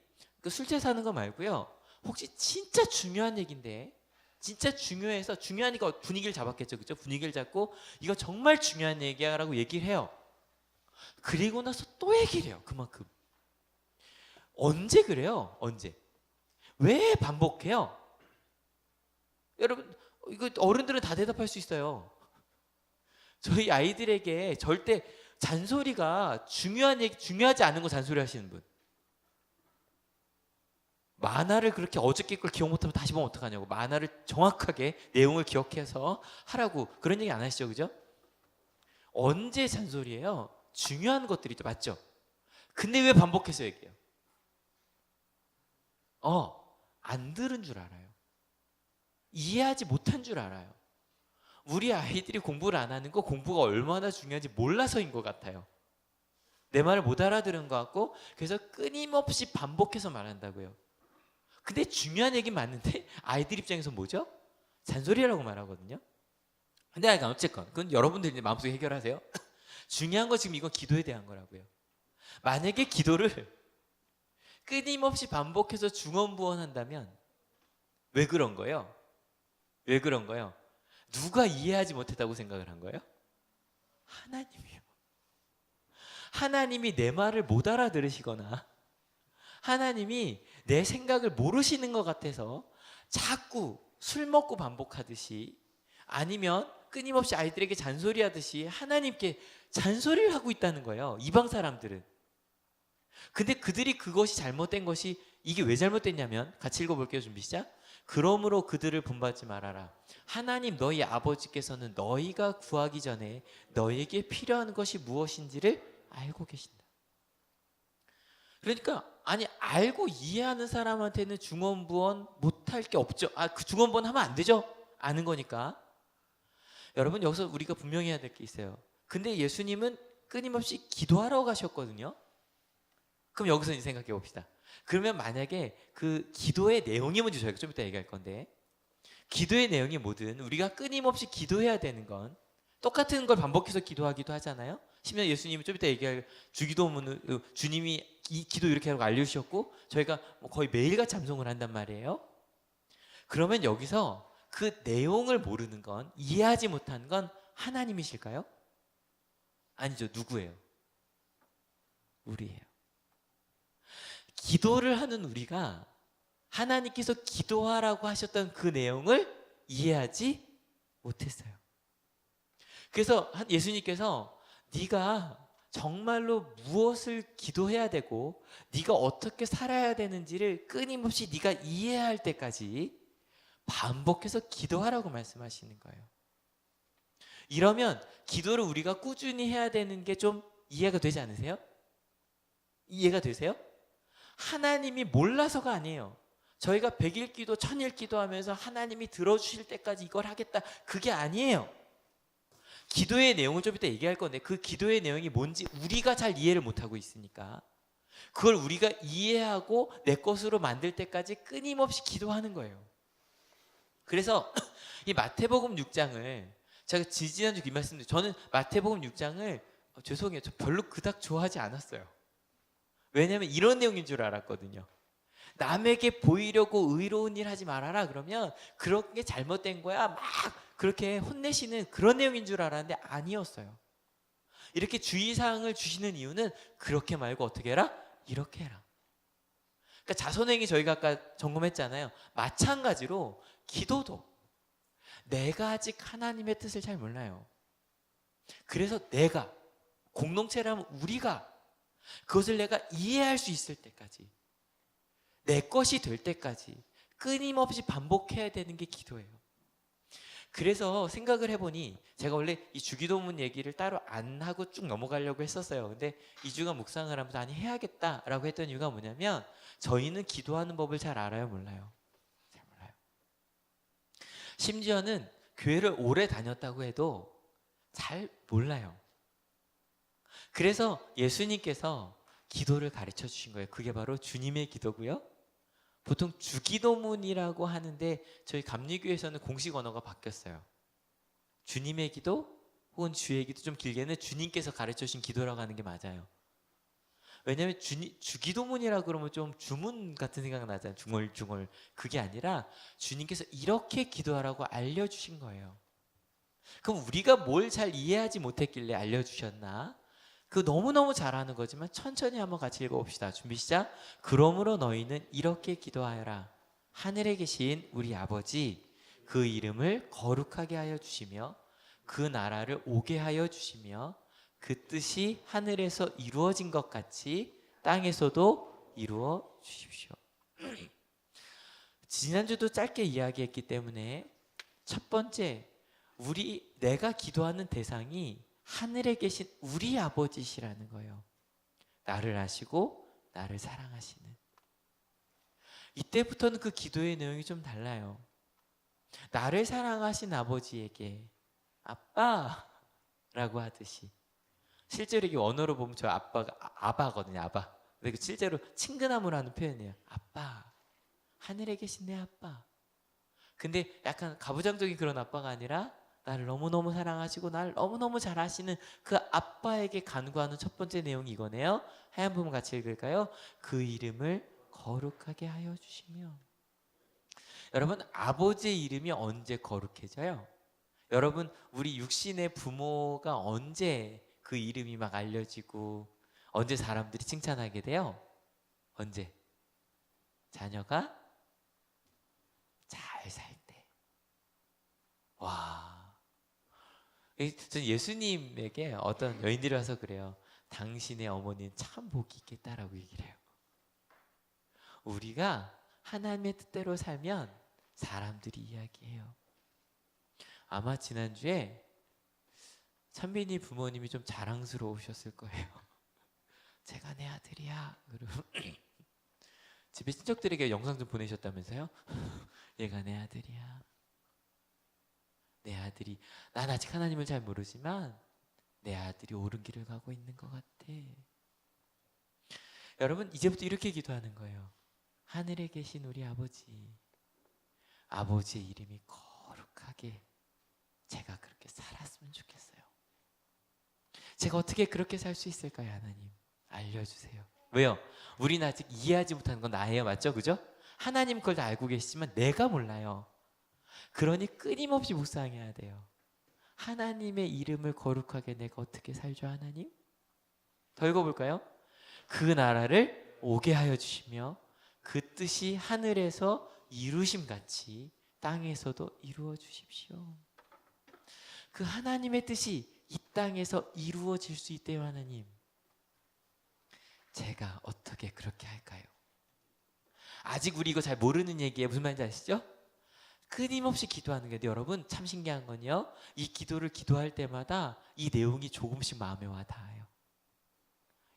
그 술집에서 하는 거 말고요. 혹시 진짜 중요한 얘기인데 진짜 중요해서 중요하니까 분위기를 잡았겠죠. 그죠? 분위기를 잡고 이거 정말 중요한 얘기야라고 얘기를 해요. 그리고 나서 또 얘기를 해요. 그만큼. 언제 그래요? 언제? 왜 반복해요? 여러분 이거 어른들은 다 대답할 수 있어요. 저희 아이들에게 절대 잔소리가 중요한 얘기 중요하지 않은 거 잔소리 하시는 분. 만화를 그렇게 어저께 걸 기억 못하면 다시 보면 어떡하냐고. 만화를 정확하게 내용을 기억해서 하라고 그런 얘기 안 하시죠, 그죠? 언제 잔소리예요? 중요한 것들이죠, 맞죠? 근데 왜 반복해서 얘기해요? 안 들은 줄 알아요. 이해하지 못한 줄 알아요. 우리 아이들이 공부를 안 하는 거 공부가 얼마나 중요한지 몰라서인 것 같아요. 내 말을 못 알아들은 것 같고 그래서 끊임없이 반복해서 말한다고요. 근데 중요한 얘기 맞는데 아이들 입장에서 뭐죠? 잔소리라고 말하거든요. 근데 어쨌건 그건 여러분들이 마음속에 해결하세요. 중요한 거 지금 이건 기도에 대한 거라고요. 만약에 기도를 끊임없이 반복해서 중언부언한다면 왜 그런 거예요? 왜 그런 거예요? 누가 이해하지 못했다고 생각을 한 거예요? 하나님이요. 하나님이 내 말을 못 알아들으시거나 하나님이 내 생각을 모르시는 것 같아서 자꾸 술 먹고 반복하듯이 아니면 끊임없이 아이들에게 잔소리하듯이 하나님께 잔소리를 하고 있다는 거예요. 이방 사람들은. 근데 그들이 그것이 잘못된 것이 이게 왜 잘못됐냐면 같이 읽어볼게요. 준비 시작. 그러므로 그들을 본받지 말아라. 하나님 너희 아버지께서는 너희가 구하기 전에 너희에게 필요한 것이 무엇인지를 알고 계신다. 그러니까 아니 알고 이해하는 사람한테는 중언부언 못할 게 없죠. 그 중언부언 하면 안 되죠. 아는 거니까. 여러분 여기서 우리가 분명히 해야 될 게 있어요. 근데 예수님은 끊임없이 기도하러 가셨거든요. 그럼 여기서 이제 생각해 봅시다. 그러면 만약에 그 기도의 내용이 뭔지 저희가 좀 이따 얘기할 건데 기도의 내용이 뭐든 우리가 끊임없이 기도해야 되는 건 똑같은 걸 반복해서 기도하기도 하잖아요. 심지어 예수님이 좀 이따 얘기할 주기도문을 주님이 이 기도 이렇게 하고 알려주셨고 저희가 거의 매일같이 암송을 한단 말이에요. 그러면 여기서 그 내용을 모르는 건 이해하지 못한 건 하나님이실까요? 아니죠. 누구예요? 우리예요. 기도를 하는 우리가 하나님께서 기도하라고 하셨던 그 내용을 이해하지 못했어요. 그래서 예수님께서 네가 정말로 무엇을 기도해야 되고 네가 어떻게 살아야 되는지를 끊임없이 네가 이해할 때까지 반복해서 기도하라고 말씀하시는 거예요. 이러면 기도를 우리가 꾸준히 해야 되는 게 좀 이해가 되지 않으세요? 이해가 되세요? 하나님이 몰라서가 아니에요. 저희가 100일 기도, 1000일 기도하면서 하나님이 들어주실 때까지 이걸 하겠다. 그게 아니에요. 기도의 내용을 좀 이따 얘기할 건데 그 기도의 내용이 뭔지 우리가 잘 이해를 못하고 있으니까 그걸 우리가 이해하고 내 것으로 만들 때까지 끊임없이 기도하는 거예요. 그래서 이 마태복음 6장을 제가 지지난주 이 말씀드렸는데 저는 마태복음 6장을 죄송해요. 저 별로 그닥 좋아하지 않았어요. 왜냐하면 이런 내용인 줄 알았거든요. 남에게 보이려고 의로운 일 하지 말아라 그러면 그런 게 잘못된 거야 막 그렇게 혼내시는 그런 내용인 줄 알았는데 아니었어요. 이렇게 주의사항을 주시는 이유는 그렇게 말고 어떻게 해라? 이렇게 해라. 그러니까 자선행위 저희가 아까 점검했잖아요. 마찬가지로 기도도 내가 아직 하나님의 뜻을 잘 몰라요. 그래서 내가 공동체라면 우리가 그것을 내가 이해할 수 있을 때까지 내 것이 될 때까지 끊임없이 반복해야 되는 게 기도예요. 그래서 생각을 해보니 제가 원래 이 주기도문 얘기를 따로 안 하고 쭉 넘어가려고 했었어요. 근데 이주간 묵상을 하면서 아니 해야겠다라고 했던 이유가 뭐냐면 저희는 기도하는 법을 잘 알아요? 몰라요? 잘 몰라요. 심지어는 교회를 오래 다녔다고 해도 잘 몰라요. 그래서 예수님께서 기도를 가르쳐 주신 거예요. 그게 바로 주님의 기도고요. 보통 주기도문이라고 하는데 저희 감리교에서는 공식 언어가 바뀌었어요. 주님의 기도 혹은 주의 기도, 좀 길게는 주님께서 가르쳐 주신 기도라고 하는 게 맞아요. 왜냐하면 주기도문이라고 그러면 좀 주문 같은 생각 나잖아요. 중얼중얼. 그게 아니라 주님께서 이렇게 기도하라고 알려주신 거예요. 그럼 우리가 뭘 잘 이해하지 못했길래 알려주셨나? 그 너무너무 잘하는 거지만 천천히 한번 같이 읽어봅시다. 준비 시작. 그러므로 너희는 이렇게 기도하여라. 하늘에 계신 우리 아버지, 그 이름을 거룩하게 하여 주시며 그 나라를 오게 하여 주시며 그 뜻이 하늘에서 이루어진 것 같이 땅에서도 이루어 주십시오. 지난주도 짧게 이야기했기 때문에 첫 번째, 내가 기도하는 대상이 하늘에 계신 우리 아버지시라는 거예요. 나를 아시고 나를 사랑하시는. 이때부터는 그 기도의 내용이 좀 달라요. 나를 사랑하신 아버지에게 아빠라고 하듯이 실제로 이게 원어로 보면 저 아빠가 아바거든요. 아바. 근데 실제로 친근함으로 하는 표현이에요. 아빠. 하늘에 계신 내 아빠. 근데 약간 가부장적인 그런 아빠가 아니라 나를 너무너무 사랑하시고 나를 너무너무 잘 아시는 그 아빠에게 간구하는 첫 번째 내용이 이거네요. 하얀 부분 같이 읽을까요? 그 이름을 거룩하게 하여 주시며. 여러분, 아버지의 이름이 언제 거룩해져요? 여러분, 우리 육신의 부모가 언제 그 이름이 막 알려지고 언제 사람들이 칭찬하게 돼요? 언제? 자녀가 잘 살 때. 와. 전 예수님에게 어떤 여인들이 와서 그래요. 당신의 어머니는 참 복이 있겠다라고 얘기를 해요. 우리가 하나님의 뜻대로 살면 사람들이 이야기해요. 아마 지난주에 찬빈이 부모님이 좀 자랑스러우셨을 거예요. 제가 내 아들이야. 그리고 집에 친척들에게 영상 좀 보내셨다면서요? 얘가 내 아들이야. 내 아들이, 난 아직 하나님을 잘 모르지만 내 아들이 옳은 길을 가고 있는 것 같아. 여러분, 이제부터 이렇게 기도하는 거예요. 하늘에 계신 우리 아버지, 아버지의 이름이 거룩하게 제가 그렇게 살았으면 좋겠어요. 제가 어떻게 그렇게 살 수 있을까요, 하나님? 알려주세요. 왜요? 우리는 아직 이해하지 못하는 건 나예요. 맞죠? 그죠? 하나님 그걸 다 알고 계시지만 내가 몰라요. 그러니 끊임없이 묵상해야 돼요. 하나님의 이름을 거룩하게 내가 어떻게 살죠, 하나님? 더 읽어볼까요? 그 나라를 오게 하여 주시며 그 뜻이 하늘에서 이루심같이 땅에서도 이루어 주십시오. 그 하나님의 뜻이 이 땅에서 이루어질 수 있대요, 하나님. 제가 어떻게 그렇게 할까요? 아직 우리 이거 잘 모르는 얘기예요. 무슨 말인지 아시죠? 끊임없이 기도하는 게, 여러분 참 신기한 건요, 이 기도를 기도할 때마다 이 내용이 조금씩 마음에 와 닿아요.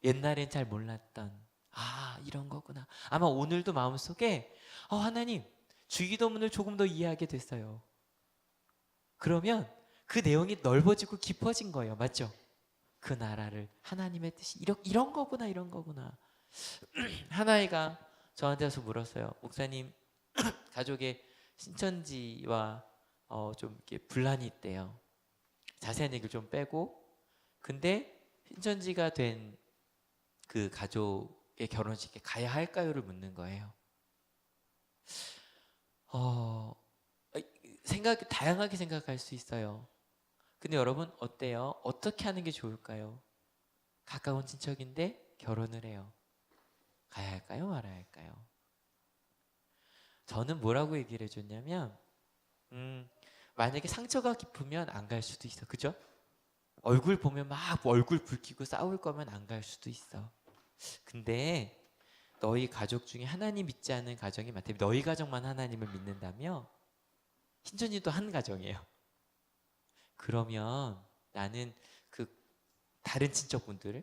옛날엔 잘 몰랐던, 아 이런 거구나. 아마 오늘도 마음속에 하나님 주기도문을 조금 더 이해하게 됐어요. 그러면 그 내용이 넓어지고 깊어진 거예요. 맞죠? 그 나라를, 하나님의 뜻이 이런 거구나, 이런 거구나. 하나이가 저한테 와서 물었어요. 목사님, 가족의 신천지와 좀 이렇게 분란이 있대요. 자세한 얘기를 좀 빼고. 근데 신천지가 된 그 가족의 결혼식에 가야 할까요를 묻는 거예요. 다양하게 생각할 수 있어요. 근데 여러분 어때요? 어떻게 하는 게 좋을까요? 가까운 친척인데 결혼을 해요. 가야 할까요? 말아야 할까요? 저는 뭐라고 얘기를 해줬냐면, 만약에 상처가 깊으면 안 갈 수도 있어. 그죠? 얼굴 보면 막 얼굴 붉히고 싸울 거면 안 갈 수도 있어. 근데 너희 가족 중에 하나님 믿지 않는 가정이 많다면, 너희 가정만 하나님을 믿는다며, 신천지도 한 가정이에요. 그러면 나는 그 다른 친척분들,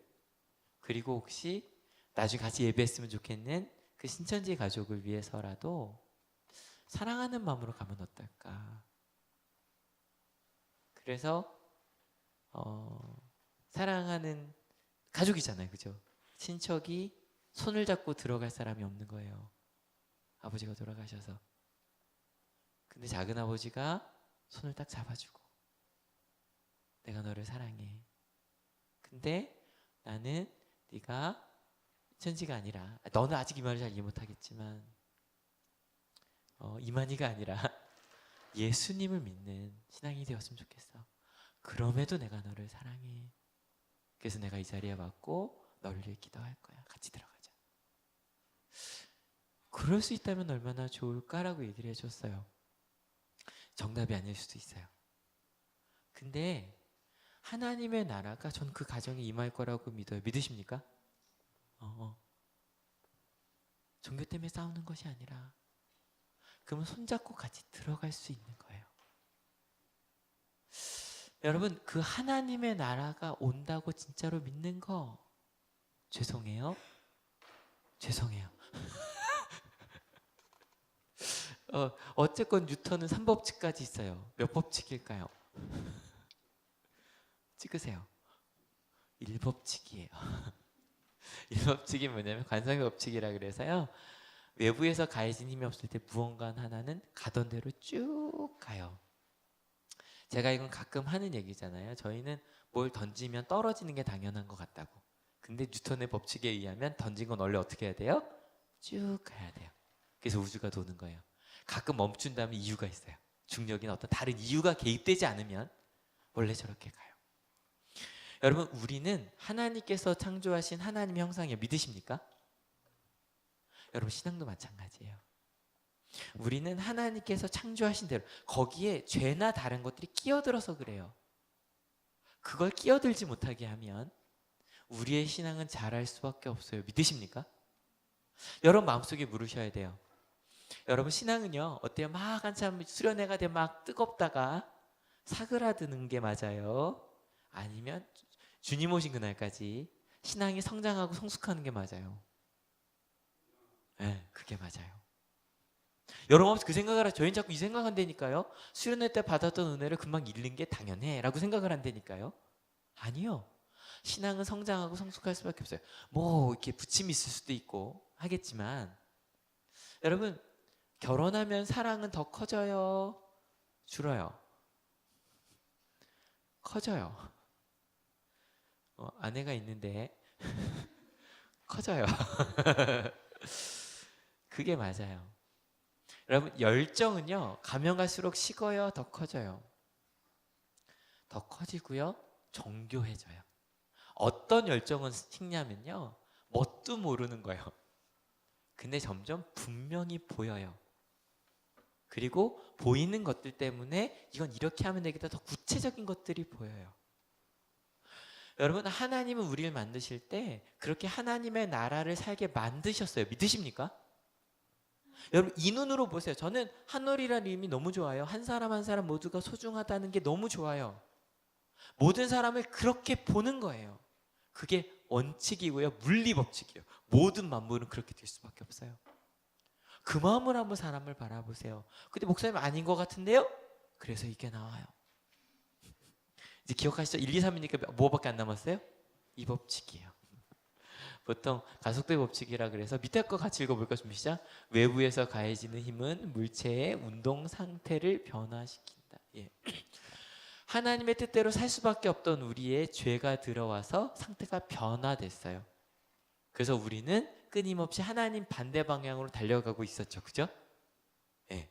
그리고 혹시 나중에 같이 예배했으면 좋겠는 그 신천지 가족을 위해서라도 사랑하는 마음으로 가면 어떨까? 그래서 사랑하는 가족이잖아요, 그죠? 친척이 손을 잡고 들어갈 사람이 없는 거예요. 아버지가 돌아가셔서. 근데 작은 아버지가 손을 딱 잡아주고, 내가 너를 사랑해. 근데 나는 네가 천지가 아니라, 너는 아직 이 말을 잘 이해 못하겠지만, 이만희가 아니라 예수님을 믿는 신앙이 되었으면 좋겠어. 그럼에도 내가 너를 사랑해. 그래서 내가 이 자리에 왔고 너를 위해 기도할 거야. 같이 들어가자. 그럴 수 있다면 얼마나 좋을까라고 얘기를 해줬어요. 정답이 아닐 수도 있어요. 근데 하나님의 나라가, 전 그 가정에 임할 거라고 믿어요. 믿으십니까? 종교 때문에 싸우는 것이 아니라, 그러면 손잡고 같이 들어갈 수 있는 거예요. 여러분, 그 하나님의 나라가 온다고 진짜로 믿는 거, 죄송해요. 어쨌건 뉴턴은 3법칙까지 있어요. 몇 법칙일까요? 찍으세요. 일법칙이에요. 일법칙이 뭐냐면 관성의 법칙이라 그래서요. 외부에서 가해진 힘이 없을 때 무언가 하나는 가던 대로 쭉 가요. 제가 이건 가끔 하는 얘기잖아요. 저희는 뭘 던지면 떨어지는 게 당연한 것 같다고. 근데 뉴턴의 법칙에 의하면 던진 건 원래 어떻게 해야 돼요? 쭉 가야 돼요. 그래서 우주가 도는 거예요. 가끔 멈춘다면 이유가 있어요. 중력이나 어떤 다른 이유가 개입되지 않으면 원래 저렇게 가요. 여러분, 우리는 하나님께서 창조하신 하나님의 형상이에요. 믿으십니까? 여러분, 신앙도 마찬가지예요. 우리는 하나님께서 창조하신 대로, 거기에 죄나 다른 것들이 끼어들어서 그래요. 그걸 끼어들지 못하게 하면 우리의 신앙은 자랄 수밖에 없어요. 믿으십니까? 여러분 마음속에 물으셔야 돼요. 여러분, 신앙은요, 어때요? 막 한참 수련회가 돼 막 뜨겁다가 사그라드는 게 맞아요? 아니면 주님 오신 그날까지 신앙이 성장하고 성숙하는 게 맞아요? 네, 그게 맞아요. 여러분 그 생각을 저희는 자꾸 이 생각한다니까요. 수련회 때 받았던 은혜를 금방 잃는 게 당연해 라고 생각을 한다니까요. 아니요. 신앙은 성장하고 성숙할 수밖에 없어요. 뭐 이렇게 부침이 있을 수도 있고 하겠지만, 여러분, 결혼하면 사랑은 더 커져요? 줄어요? 커져요. 아내가 있는데 커져요. 그게 맞아요. 여러분, 열정은요, 가면 갈수록 식어요, 더 커져요? 더 커지고요, 정교해져요. 어떤 열정은 식냐면요, 뭣도 모르는 거예요. 근데 점점 분명히 보여요. 그리고 보이는 것들 때문에 이건 이렇게 하면 되겠다, 더 구체적인 것들이 보여요. 여러분, 하나님은 우리를 만드실 때 그렇게 하나님의 나라를 살게 만드셨어요. 믿으십니까? 여러분, 이 눈으로 보세요. 저는 하늘이라는 이름이 너무 좋아요. 한 사람 한 사람 모두가 소중하다는 게 너무 좋아요. 모든 사람을 그렇게 보는 거예요. 그게 원칙이고요, 물리법칙이에요. 모든 만물은 그렇게 될 수밖에 없어요. 그 마음으로 한번 사람을 바라보세요. 근데 목사님 아닌 것 같은데요? 그래서 이게 나와요. 이제 기억하시죠? 1, 2, 3이니까 뭐밖에 안 남았어요? 이 법칙이에요. 보통 가속도의 법칙이라 그래서 밑에 거 같이 읽어볼까? 좀 시작. 외부에서 가해지는 힘은 물체의 운동 상태를 변화시킨다. 예. 하나님의 뜻대로 살 수밖에 없던 우리의 죄가 들어와서 상태가 변화됐어요. 그래서 우리는 끊임없이 하나님 반대 방향으로 달려가고 있었죠. 그죠? 예.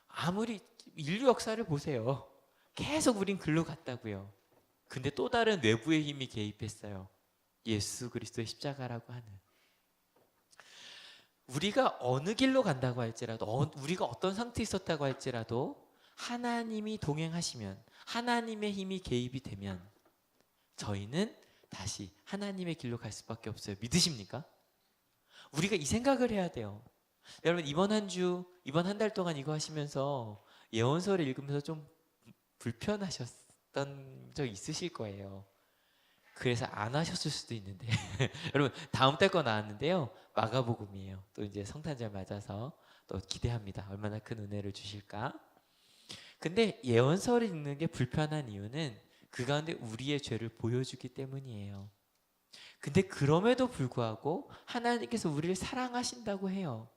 아무리 인류 역사를 보세요. 계속 우린 글로 갔다고요. 근데 또 다른 외부의 힘이 개입했어요. 예수 그리스도의 십자가라고 하는. 우리가 어느 길로 간다고 할지라도, 우리가 어떤 상태에 있었다고 할지라도 하나님이 동행하시면, 하나님의 힘이 개입이 되면 저희는 다시 하나님의 길로 갈 수밖에 없어요. 믿으십니까? 우리가 이 생각을 해야 돼요. 여러분, 이번 한 달 동안 이거 하시면서 예언서를 읽으면서 좀 불편하셨던 적 있으실 거예요. 그래서 안 하셨을 수도 있는데 여러분, 다음 달 거 나왔는데요, 마가복음이에요. 또 이제 성탄절 맞아서 또 기대합니다. 얼마나 큰 은혜를 주실까. 근데 예언서를 읽는 게 불편한 이유는 그 가운데 우리의 죄를 보여주기 때문이에요. 근데 그럼에도 불구하고 하나님께서 우리를 사랑하신다고 해요.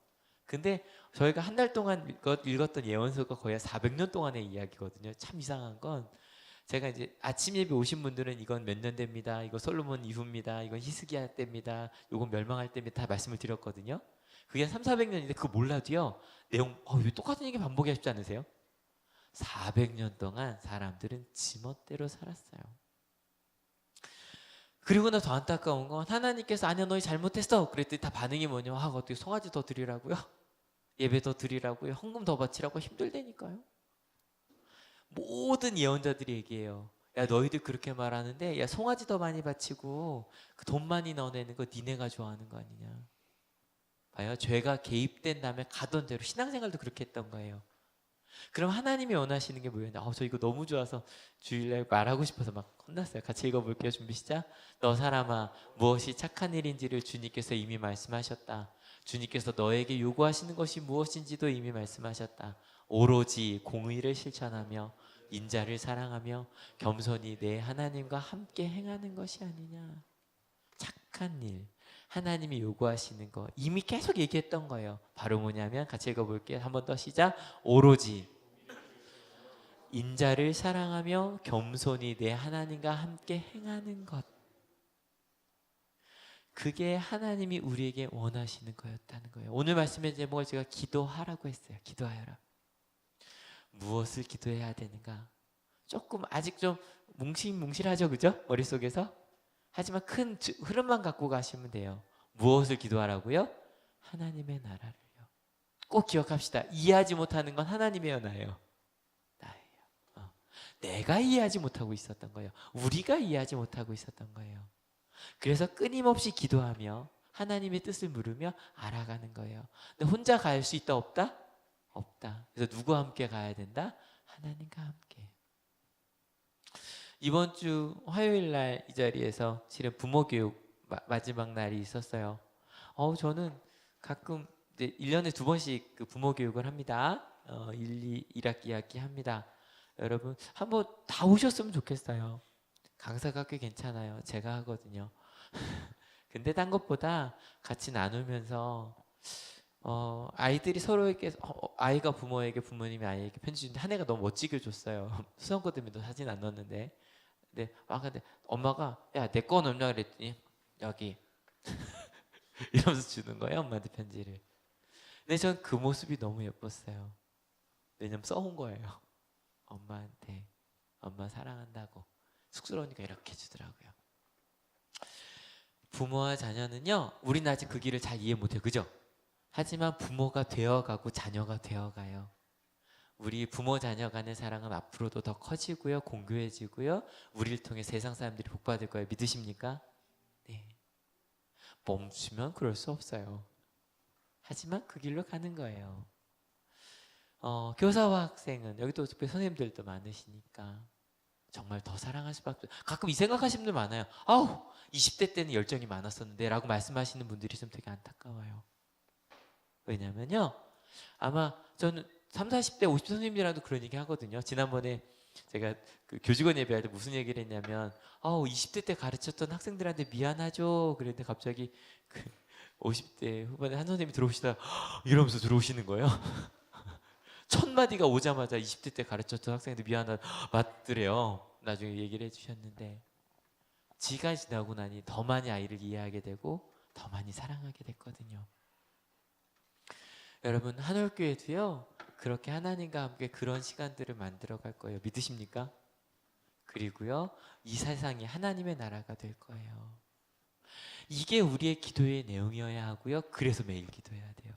근데 저희가 한 달 동안 읽었던 예언서가 거의 400년 동안의 이야기거든요. 참 이상한 건, 제가 이제 아침 예배 오신 분들은 이건 몇 년 됩니다, 이거 솔로몬 이후입니다, 이건 히스기야 때입니다, 이건 멸망할 때입니다, 다 말씀을 드렸거든요. 그게 300~400년인데 그거 몰라도요, 내용 왜 똑같은 얘기 반복이 쉽지 않으세요? 400년 동안 사람들은 지멋대로 살았어요. 그리고 나 더 안타까운 건, 하나님께서 아니야 너희 잘못했어 그랬더니 다 반응이 뭐냐, 어떻게 송아지 더 드리라고요? 예배 더 드리라고요? 헌금 더 바치라고? 힘들다니까요. 모든 예언자들이 얘기해요. 야, 너희들 그렇게 말하는데, 야, 송아지 더 많이 바치고 그 돈 많이 넣어내는 거 니네가 좋아하는 거 아니냐. 봐요, 죄가 개입된 다음에 가던 대로 신앙생활도 그렇게 했던 거예요. 그럼 하나님이 원하시는 게 뭐예요? 저 이거 너무 좋아서 주일날 말하고 싶어서 막 혼났어요. 같이 읽어볼게요. 준비 시작. 너 사람아, 무엇이 착한 일인지를 주님께서 이미 말씀하셨다. 주님께서 너에게 요구하시는 것이 무엇인지도 이미 말씀하셨다. 오로지 공의를 실천하며 인자를 사랑하며 겸손히 내 하나님과 함께 행하는 것이 아니냐. 착한 일, 하나님이 요구하시는 거 이미 계속 얘기했던 거예요. 바로 뭐냐면 같이 읽어볼게요. 한 번 더 시작. 오로지 인자를 사랑하며 겸손히 내 하나님과 함께 행하는 것. 그게 하나님이 우리에게 원하시는 거였다는 거예요. 오늘 말씀의 제목을 제가 기도하라고 했어요. 기도하여라. 무엇을 기도해야 되는가? 조금 아직 좀 뭉실뭉실하죠, 그죠? 머릿속에서. 하지만 큰 흐름만 갖고 가시면 돼요. 무엇을 기도하라고요? 하나님의 나라를요. 꼭 기억합시다. 이해하지 못하는 건 하나님의 나예요. 나예요. 내가 이해하지 못하고 있었던 거예요. 우리가 이해하지 못하고 있었던 거예요. 그래서 끊임없이 기도하며 하나님의 뜻을 물으며 알아가는 거예요. 근데 혼자 갈 수 있다 없다? 없다. 그래서 누구와 함께 가야 된다? 하나님과 함께. 이번 주 화요일 날 이 자리에서 실은 부모 교육 마지막 날이 있었어요. 저는 가끔 이제 1년에 2번씩 그 부모 교육을 합니다. 1학기 2학기 합니다. 여러분 한번 다 오셨으면 좋겠어요. 강사가 꽤 괜찮아요. 제가 하거든요. 근데 딴 것보다 같이 나누면서 아이들이 서로에게 아이가 부모에게 부모님이 아이에게 편지 주는데 한 애가 너무 멋지게 줬어요. 수험고 때문에 사진 안 넣었는데 근데 엄마가 야 내 거 넣냐 그랬더니 여기 이러면서 주는 거예요. 엄마한테 편지를. 근데 전 그 모습이 너무 예뻤어요. 왜냐면 써온 거예요. 엄마한테 엄마 사랑한다고. 쑥스러우니까 이렇게 주더라고요. 부모와 자녀는요, 우리는 아직 그 길을 잘 이해 못해요. 그죠? 하지만 부모가 되어가고 자녀가 되어가요. 우리 부모 자녀 간의 사랑은 앞으로도 더 커지고요, 공교해지고요, 우리를 통해 세상 사람들이 복받을 거예요. 믿으십니까? 네. 멈추면 그럴 수 없어요. 하지만 그 길로 가는 거예요. 교사와 학생은 여기 또 선생님들도 많으시니까 정말 더 사랑할 수밖에. 가끔 이 생각하시는 분들 많아요. 20대 때는 열정이 많았었는데 라고 말씀하시는 분들이 좀 되게 안타까워요. 왜냐면요, 아마 저는 30, 40대 50 선생님들이랑도 그런 얘기 하거든요. 지난번에 제가 그 교직원 예배할 때 무슨 얘기를 했냐면 20대 때 가르쳤던 학생들한테 미안하죠. 그랬는데 갑자기 그 50대 후반에 한 선생님이 들어오시다가 이러면서 들어오시는 거예요. 첫 마디가 오자마자 20대 때 가르쳤던 학생들 미안하다 맞더래요. 나중에 얘기를 해주셨는데 지가 지나고 나니 더 많이 아이를 이해하게 되고 더 많이 사랑하게 됐거든요. 여러분 한올교회도요 그렇게 하나님과 함께 그런 시간들을 만들어 갈 거예요. 믿으십니까? 그리고요 이 세상이 하나님의 나라가 될 거예요. 이게 우리의 기도의 내용이어야 하고요. 그래서 매일 기도해야 돼요.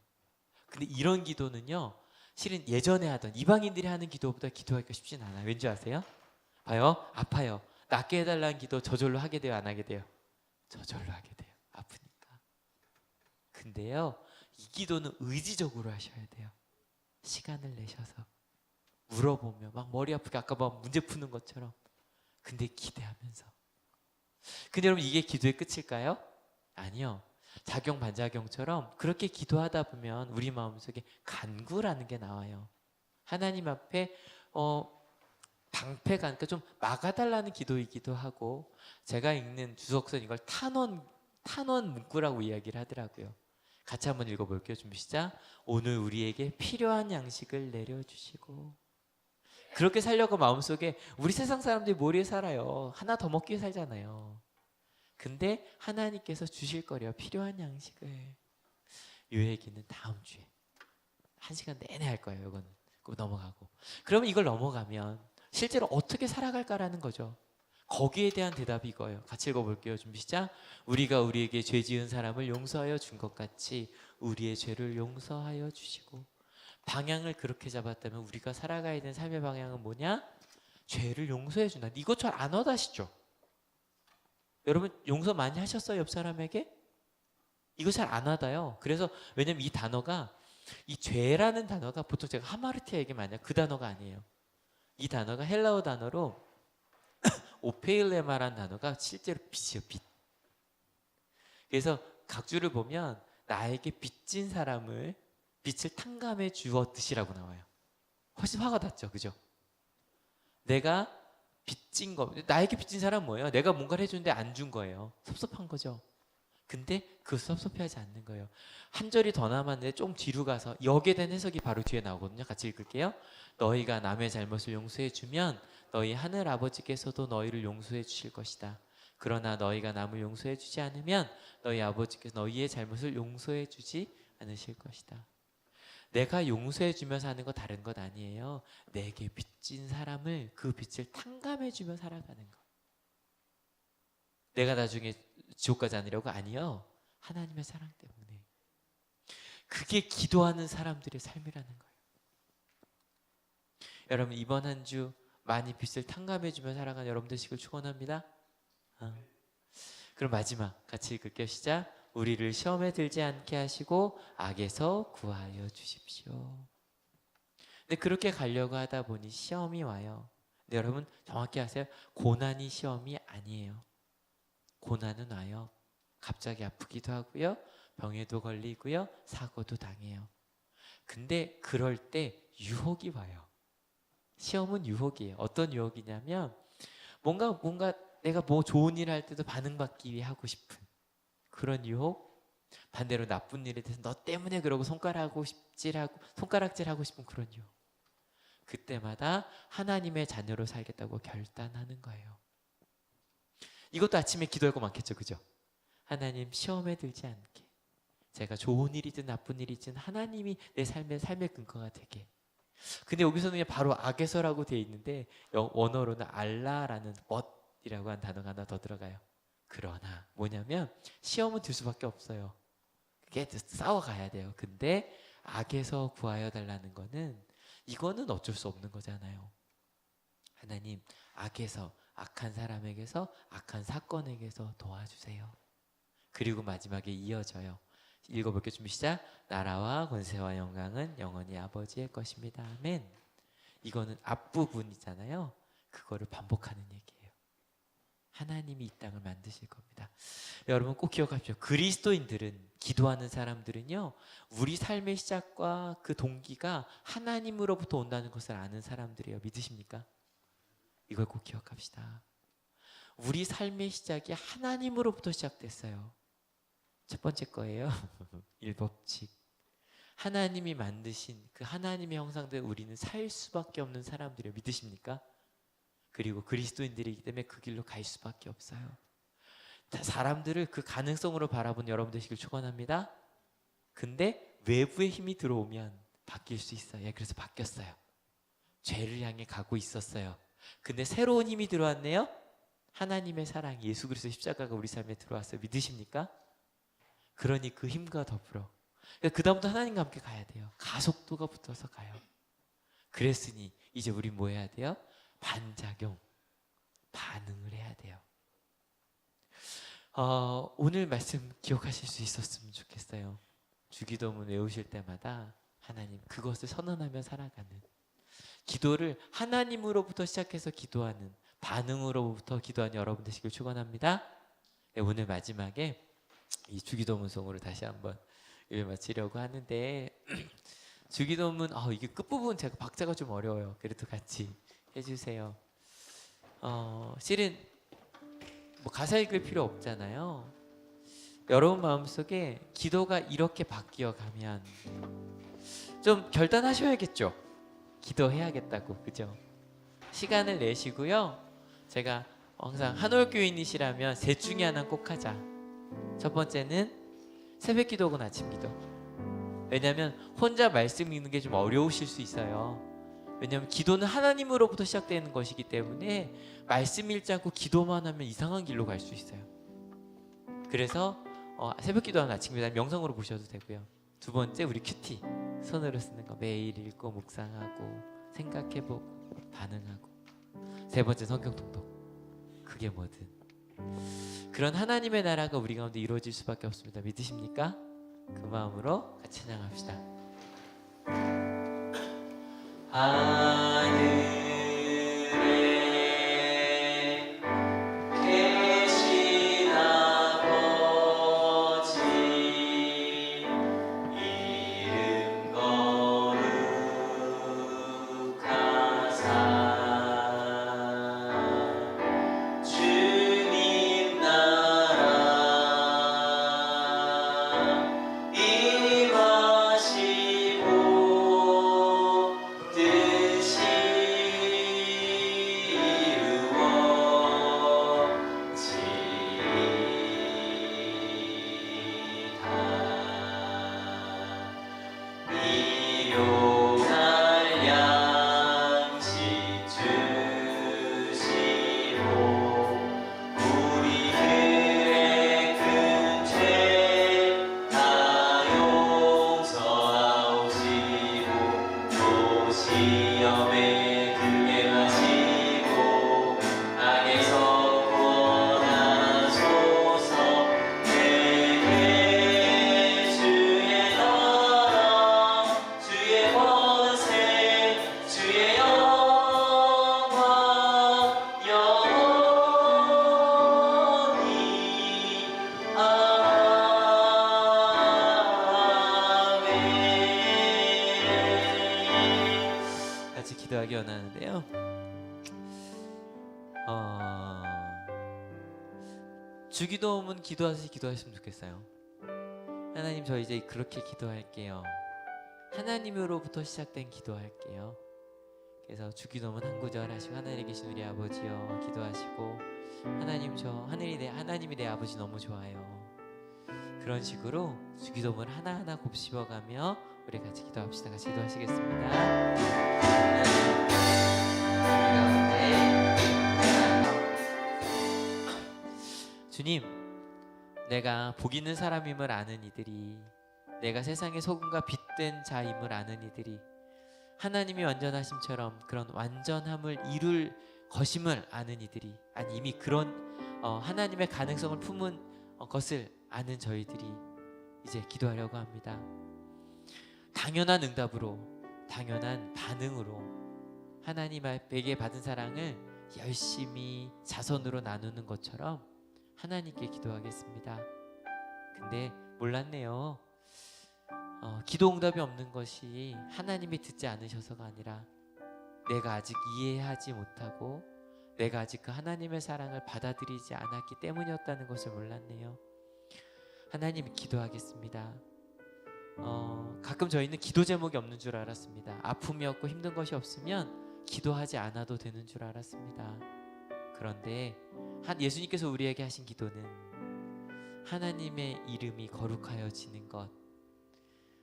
근데 이런 기도는요 실은 예전에 하던 이방인들이 하는 기도보다 기도하기가 쉽진 않아요. 왠지 아세요? 봐요. 아파요. 낫게 해달라는 기도 저절로 하게 돼요? 안 하게 돼요? 저절로 하게 돼요. 아프니까. 근데요 이 기도는 의지적으로 하셔야 돼요. 시간을 내셔서 물어보며 막 머리 아프게 아까 막 문제 푸는 것처럼 근데 기대하면서. 근데 여러분 이게 기도의 끝일까요? 아니요. 작용 반작용처럼 그렇게 기도하다 보면 우리 마음속에 간구라는 게 나와요. 하나님 앞에 방패가 그러니까 좀 막아달라는 기도이기도 하고 제가 읽는 주석선 이걸 탄원 문구라고 이야기를 하더라고요. 같이 한번 읽어볼게요. 준비 시작. 오늘 우리에게 필요한 양식을 내려주시고. 그렇게 살려고 마음속에 우리 세상 사람들이 머리에 살아요. 하나 더 먹기 위해 살잖아요. 근데 하나님께서 주실 거래요. 필요한 양식을. 이 얘기는 다음 주에 1시간 내내 할 거예요. 이거는 넘어가고. 그러면 이걸 넘어가면 실제로 어떻게 살아갈까라는 거죠. 거기에 대한 대답이 이거예요. 같이 읽어볼게요. 준비 시작. 우리가 우리에게 죄 지은 사람을 용서하여 준 것 같이 우리의 죄를 용서하여 주시고. 방향을 그렇게 잡았다면 우리가 살아가야 되는 삶의 방향은 뭐냐? 죄를 용서해 준다. 이거 잘 안 와닿으시죠? 여러분 용서 많이 하셨어요? 옆 사람에게? 이거 잘 안 와닿아요. 그래서 왜냐면 이 단어가 이 죄라는 단어가 보통 제가 하마르티아 얘기 많이 해요. 그 단어가 아니에요. 이 단어가 헬라어 단어로 오페일레마라는 단어가 실제로 빚이에요. 빚. 그래서 각주를 보면 나에게 빚진 사람을 빚을 탕감해 주었듯이라고 나와요. 훨씬 화가 났죠. 그죠? 내가 빚진 거, 나에게 빚진 사람 뭐예요? 내가 뭔가를 해주는데 안 준 거예요. 섭섭한 거죠. 근데 그 섭섭해하지 않는 거예요. 한 절이 더 남았는데 좀 뒤로 가서 여기에 대한 해석이 바로 뒤에 나오거든요. 같이 읽을게요. 너희가 남의 잘못을 용서해 주면 너희 하늘 아버지께서도 너희를 용서해 주실 것이다. 그러나 너희가 남을 용서해 주지 않으면 너희 아버지께서 너희의 잘못을 용서해 주지 않으실 것이다. 내가 용서해 주면서 하는 거 다른 것 아니에요. 내게 빚진 사람을 그 빚을 탕감해 주며 살아가는 거. 내가 나중에 지옥 가지 않으려고? 아니요. 하나님의 사랑 때문에. 그게 기도하는 사람들의 삶이라는 거예요. 여러분 이번 한 주 많이 빚을 탕감해 주며 살아가는 여러분 되시길 축원합니다. 그럼 마지막 같이 읽을게요. 시작. 우리를 시험에 들지 않게 하시고 악에서 구하여 주십시오. 근데 그렇게 가려고 하다 보니 시험이 와요. 근데 여러분 정확히 아세요? 고난이 시험이 아니에요. 고난은 와요. 갑자기 아프기도 하고요. 병에도 걸리고요. 사고도 당해요. 근데 그럴 때 유혹이 와요. 시험은 유혹이에요. 어떤 유혹이냐면 뭔가 내가 뭐 좋은 일 할 때도 반응받기 위해 하고 싶은 그런 유혹, 반대로 나쁜 일에 대해서 너 때문에 그러고 손가락질하고 싶은 그런 유혹. 그때마다 하나님의 자녀로 살겠다고 결단하는 거예요. 이것도 아침에 기도할 거 많겠죠, 그죠? 하나님 시험에 들지 않게, 제가 좋은 일이든 나쁜 일이든 하나님이 내 삶의 근거가 되게. 근데 여기서는 그냥 바로 악에서라고 되어 있는데 원어로는 알라라는 멋이라고 한 단어가 하나 더 들어가요. 그러나 뭐냐면 시험은 들 수밖에 없어요. 그게 싸워가야 돼요. 근데 악에서 구하여 달라는 거는 이거는 어쩔 수 없는 거잖아요. 하나님 악에서, 악한 사람에게서, 악한 사건에게서 도와주세요. 그리고 마지막에 이어져요. 읽어볼게요. 준비 시작. 나라와 권세와 영광은 영원히 아버지의 것입니다. 아멘. 이거는 앞부분이잖아요. 그거를 반복하는 얘기예요. 하나님이 이 땅을 만드실 겁니다. 여러분 꼭 기억하십시오. 그리스도인들은, 기도하는 사람들은요, 우리 삶의 시작과 그 동기가 하나님으로부터 온다는 것을 아는 사람들이에요. 믿으십니까? 이걸 꼭 기억합시다. 우리 삶의 시작이 하나님으로부터 시작됐어요. 첫 번째 거예요. 율법칙. 하나님이 만드신 그 하나님의 형상대로 우리는 살 수밖에 없는 사람들이에요. 믿으십니까? 그리고 그리스도인들이기 때문에 그 길로 갈 수밖에 없어요. 사람들을 그 가능성으로 바라본 여러분 되시길 축원합니다. 근데 외부의 힘이 들어오면 바뀔 수 있어요. 그래서 바뀌었어요. 죄를 향해 가고 있었어요. 근데 새로운 힘이 들어왔네요. 하나님의 사랑, 예수 그리스도의 십자가가 우리 삶에 들어왔어요. 믿으십니까? 그러니 그 힘과 더불어 그 다음부터 하나님과 함께 가야 돼요. 가속도가 붙어서 가요. 그랬으니 이제 우리 뭐 해야 돼요? 반작용, 반응을 해야 돼요. 오늘 말씀 기억하실 수 있었으면 좋겠어요. 주기도문 외우실 때마다 하나님 그것을 선언하며 살아가는, 기도를 하나님으로부터 시작해서 기도하는, 반응으로부터 기도하는 여러분 되시길 축원합니다. 네, 오늘 마지막에 이 주기도문송으로 다시 한번 마치려고 하는데 주기도문 이게 끝부분 제가 박자가 좀 어려워요. 그래도 같이 해주세요. 실은 뭐 가사 읽을 필요 없잖아요. 여러분 마음속에 기도가 이렇게 바뀌어가면 좀 결단하셔야겠죠. 기도해야겠다고, 그죠? 시간을 내시고요. 제가 항상 한올교인이시라면 셋 중에 하나 꼭 하자. 첫 번째는 새벽 기도 혹은 아침 기도. 왜냐하면 혼자 말씀 읽는 게 좀 어려우실 수 있어요. 왜냐하면 기도는 하나님으로부터 시작되는 것이기 때문에 말씀 읽지 않고 기도만 하면 이상한 길로 갈 수 있어요. 그래서 새벽 기도하는 아침 기도 명상으로 보셔도 되고요. 두 번째 우리 큐티, 손으로 쓰는 거 매일 읽고 묵상하고 생각해보고 반응하고. 세 번째 성경 통독. 그게 뭐든 그런 하나님의 나라가 우리 가운데 이루어질 수밖에 없습니다. 믿으십니까? 그 마음으로 같이 찬양합시다. 하늘에 계신 아버지 이름 거룩하사 주기도문 기도하셨으면 좋겠어요. 하나님, 저 이제 그렇게 기도할게요. 하나님으로부터 시작된 기도할게요. 그래서 주기도문 한 구절 하시고, 하늘에 계신 우리 아버지여 기도하시고, 하나님, 하나님이 내 아버지 너무 좋아요. 그런 식으로 주기도문 하나하나 곱씹어가며 우리 같이 기도합시다. 같이 기도하시겠습니다. 주님, 내가 복 있는 사람임을 아는 이들이, 내가 세상의 소금과 빛된 자임을 아는 이들이 하나님이 완전하심처럼 그런 완전함을 이룰 것임을 아는 이들이, 아니 이미 그런 하나님의 가능성을 품은 것을 아는 저희들이 이제 기도하려고 합니다. 당연한 응답으로, 당연한 반응으로 하나님에게 받은 사랑을 열심히 자선으로 나누는 것처럼 하나님께 기도하겠습니다. 근데 몰랐네요. 기도 응답이 없는 것이 하나님이 듣지 않으셔서가 아니라 내가 아직 이해하지 못하고 내가 아직 그 하나님의 사랑을 받아들이지 않았기 때문이었다는 것을 몰랐네요. 하나님, 기도하겠습니다. 가끔 저희는 기도 제목이 없는 줄 알았습니다. 아픔이 없고 힘든 것이 없으면 기도하지 않아도 되는 줄 알았습니다. 그런데 예수님께서 우리에게 하신 기도는 하나님의 이름이 거룩하여지는 것,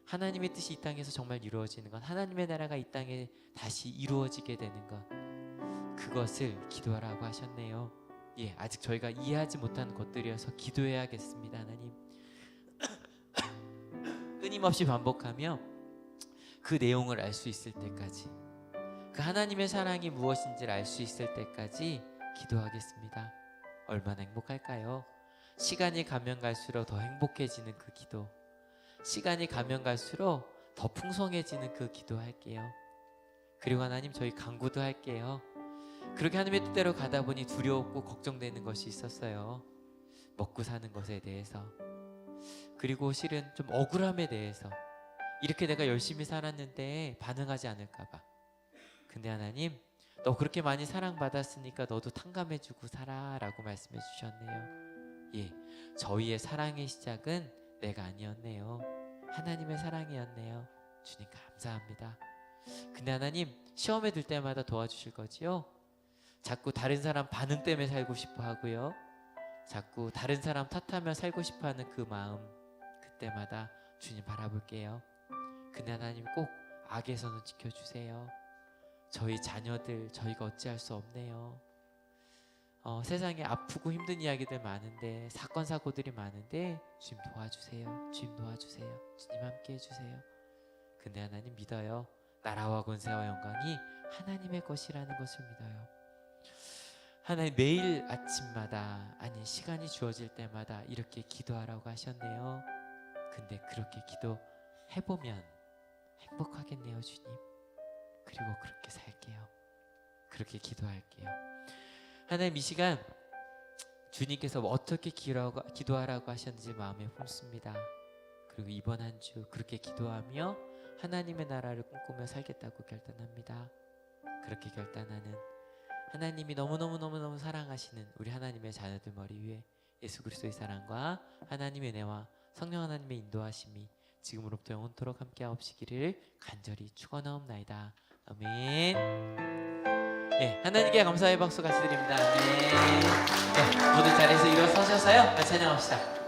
하나님의 뜻이 이 땅에서 정말 이루어지는 것, 하나님의 나라가 이 땅에 다시 이루어지게 되는 것, 그것을 기도하라고 하셨네요. 예, 아직 저희가 이해하지 못하는 것들이어서 기도해야겠습니다. 하나님, 끊임없이 반복하며 그 내용을 알 수 있을 때까지, 그 하나님의 사랑이 무엇인지를 알 수 있을 때까지 기도하겠습니다. 얼마나 행복할까요? 시간이 가면 갈수록 더 행복해지는 그 기도, 시간이 가면 갈수록 더 풍성해지는 그 기도할게요. 그리고 하나님, 저희 간구도 할게요. 그렇게 하나님의 뜻대로 가다 보니 두려웠고 걱정되는 것이 있었어요. 먹고 사는 것에 대해서, 그리고 실은 좀 억울함에 대해서, 이렇게 내가 열심히 살았는데 반응하지 않을까 봐. 근데 하나님, 너 그렇게 많이 사랑받았으니까 너도 탕감해주고 살아 라고 말씀해 주셨네요. 예, 저희의 사랑의 시작은 내가 아니었네요. 하나님의 사랑이었네요. 주님 감사합니다. 근데 하나님, 시험에 들 때마다 도와주실 거지요? 자꾸 다른 사람 반응 때문에 살고 싶어 하고요, 자꾸 다른 사람 탓하며 살고 싶어 하는 그 마음, 그때마다 주님 바라볼게요. 근데 하나님, 꼭 악에서는 지켜주세요. 저희 자녀들, 저희가 어찌할 수 없네요. 세상에 아프고 힘든 이야기들 많은데, 사건 사고들이 많은데 주님 도와주세요. 주님 도와주세요. 주님 함께 해주세요. 근데 하나님, 믿어요. 나라와 권세와 영광이 하나님의 것이라는 것을 믿어요. 하나님, 매일 아침마다, 아니 시간이 주어질 때마다 이렇게 기도하라고 하셨네요. 근데 그렇게 기도해보면 행복하겠네요. 주님, 그리고 그렇게 살게요. 그렇게 기도할게요. 하나님, 이 시간 주님께서 어떻게 기도하라고 하셨는지 마음에 품습니다. 그리고 이번 한 주 그렇게 기도하며 하나님의 나라를 꿈꾸며 살겠다고 결단합니다. 그렇게 결단하는 하나님이 너무너무 사랑하시는 우리 하나님의 자녀들 머리 위에 예수 그리스도의 사랑과 하나님의 은혜와 성령 하나님의 인도하심이 지금으로부터 영원토록 함께하옵시기를 간절히 축원하옵나이다. 아멘. 네, 하나님께 감사의 박수 같이 드립니다. 아멘. 네, 모두 자리에서 일어서셔서요, 찬양합시다.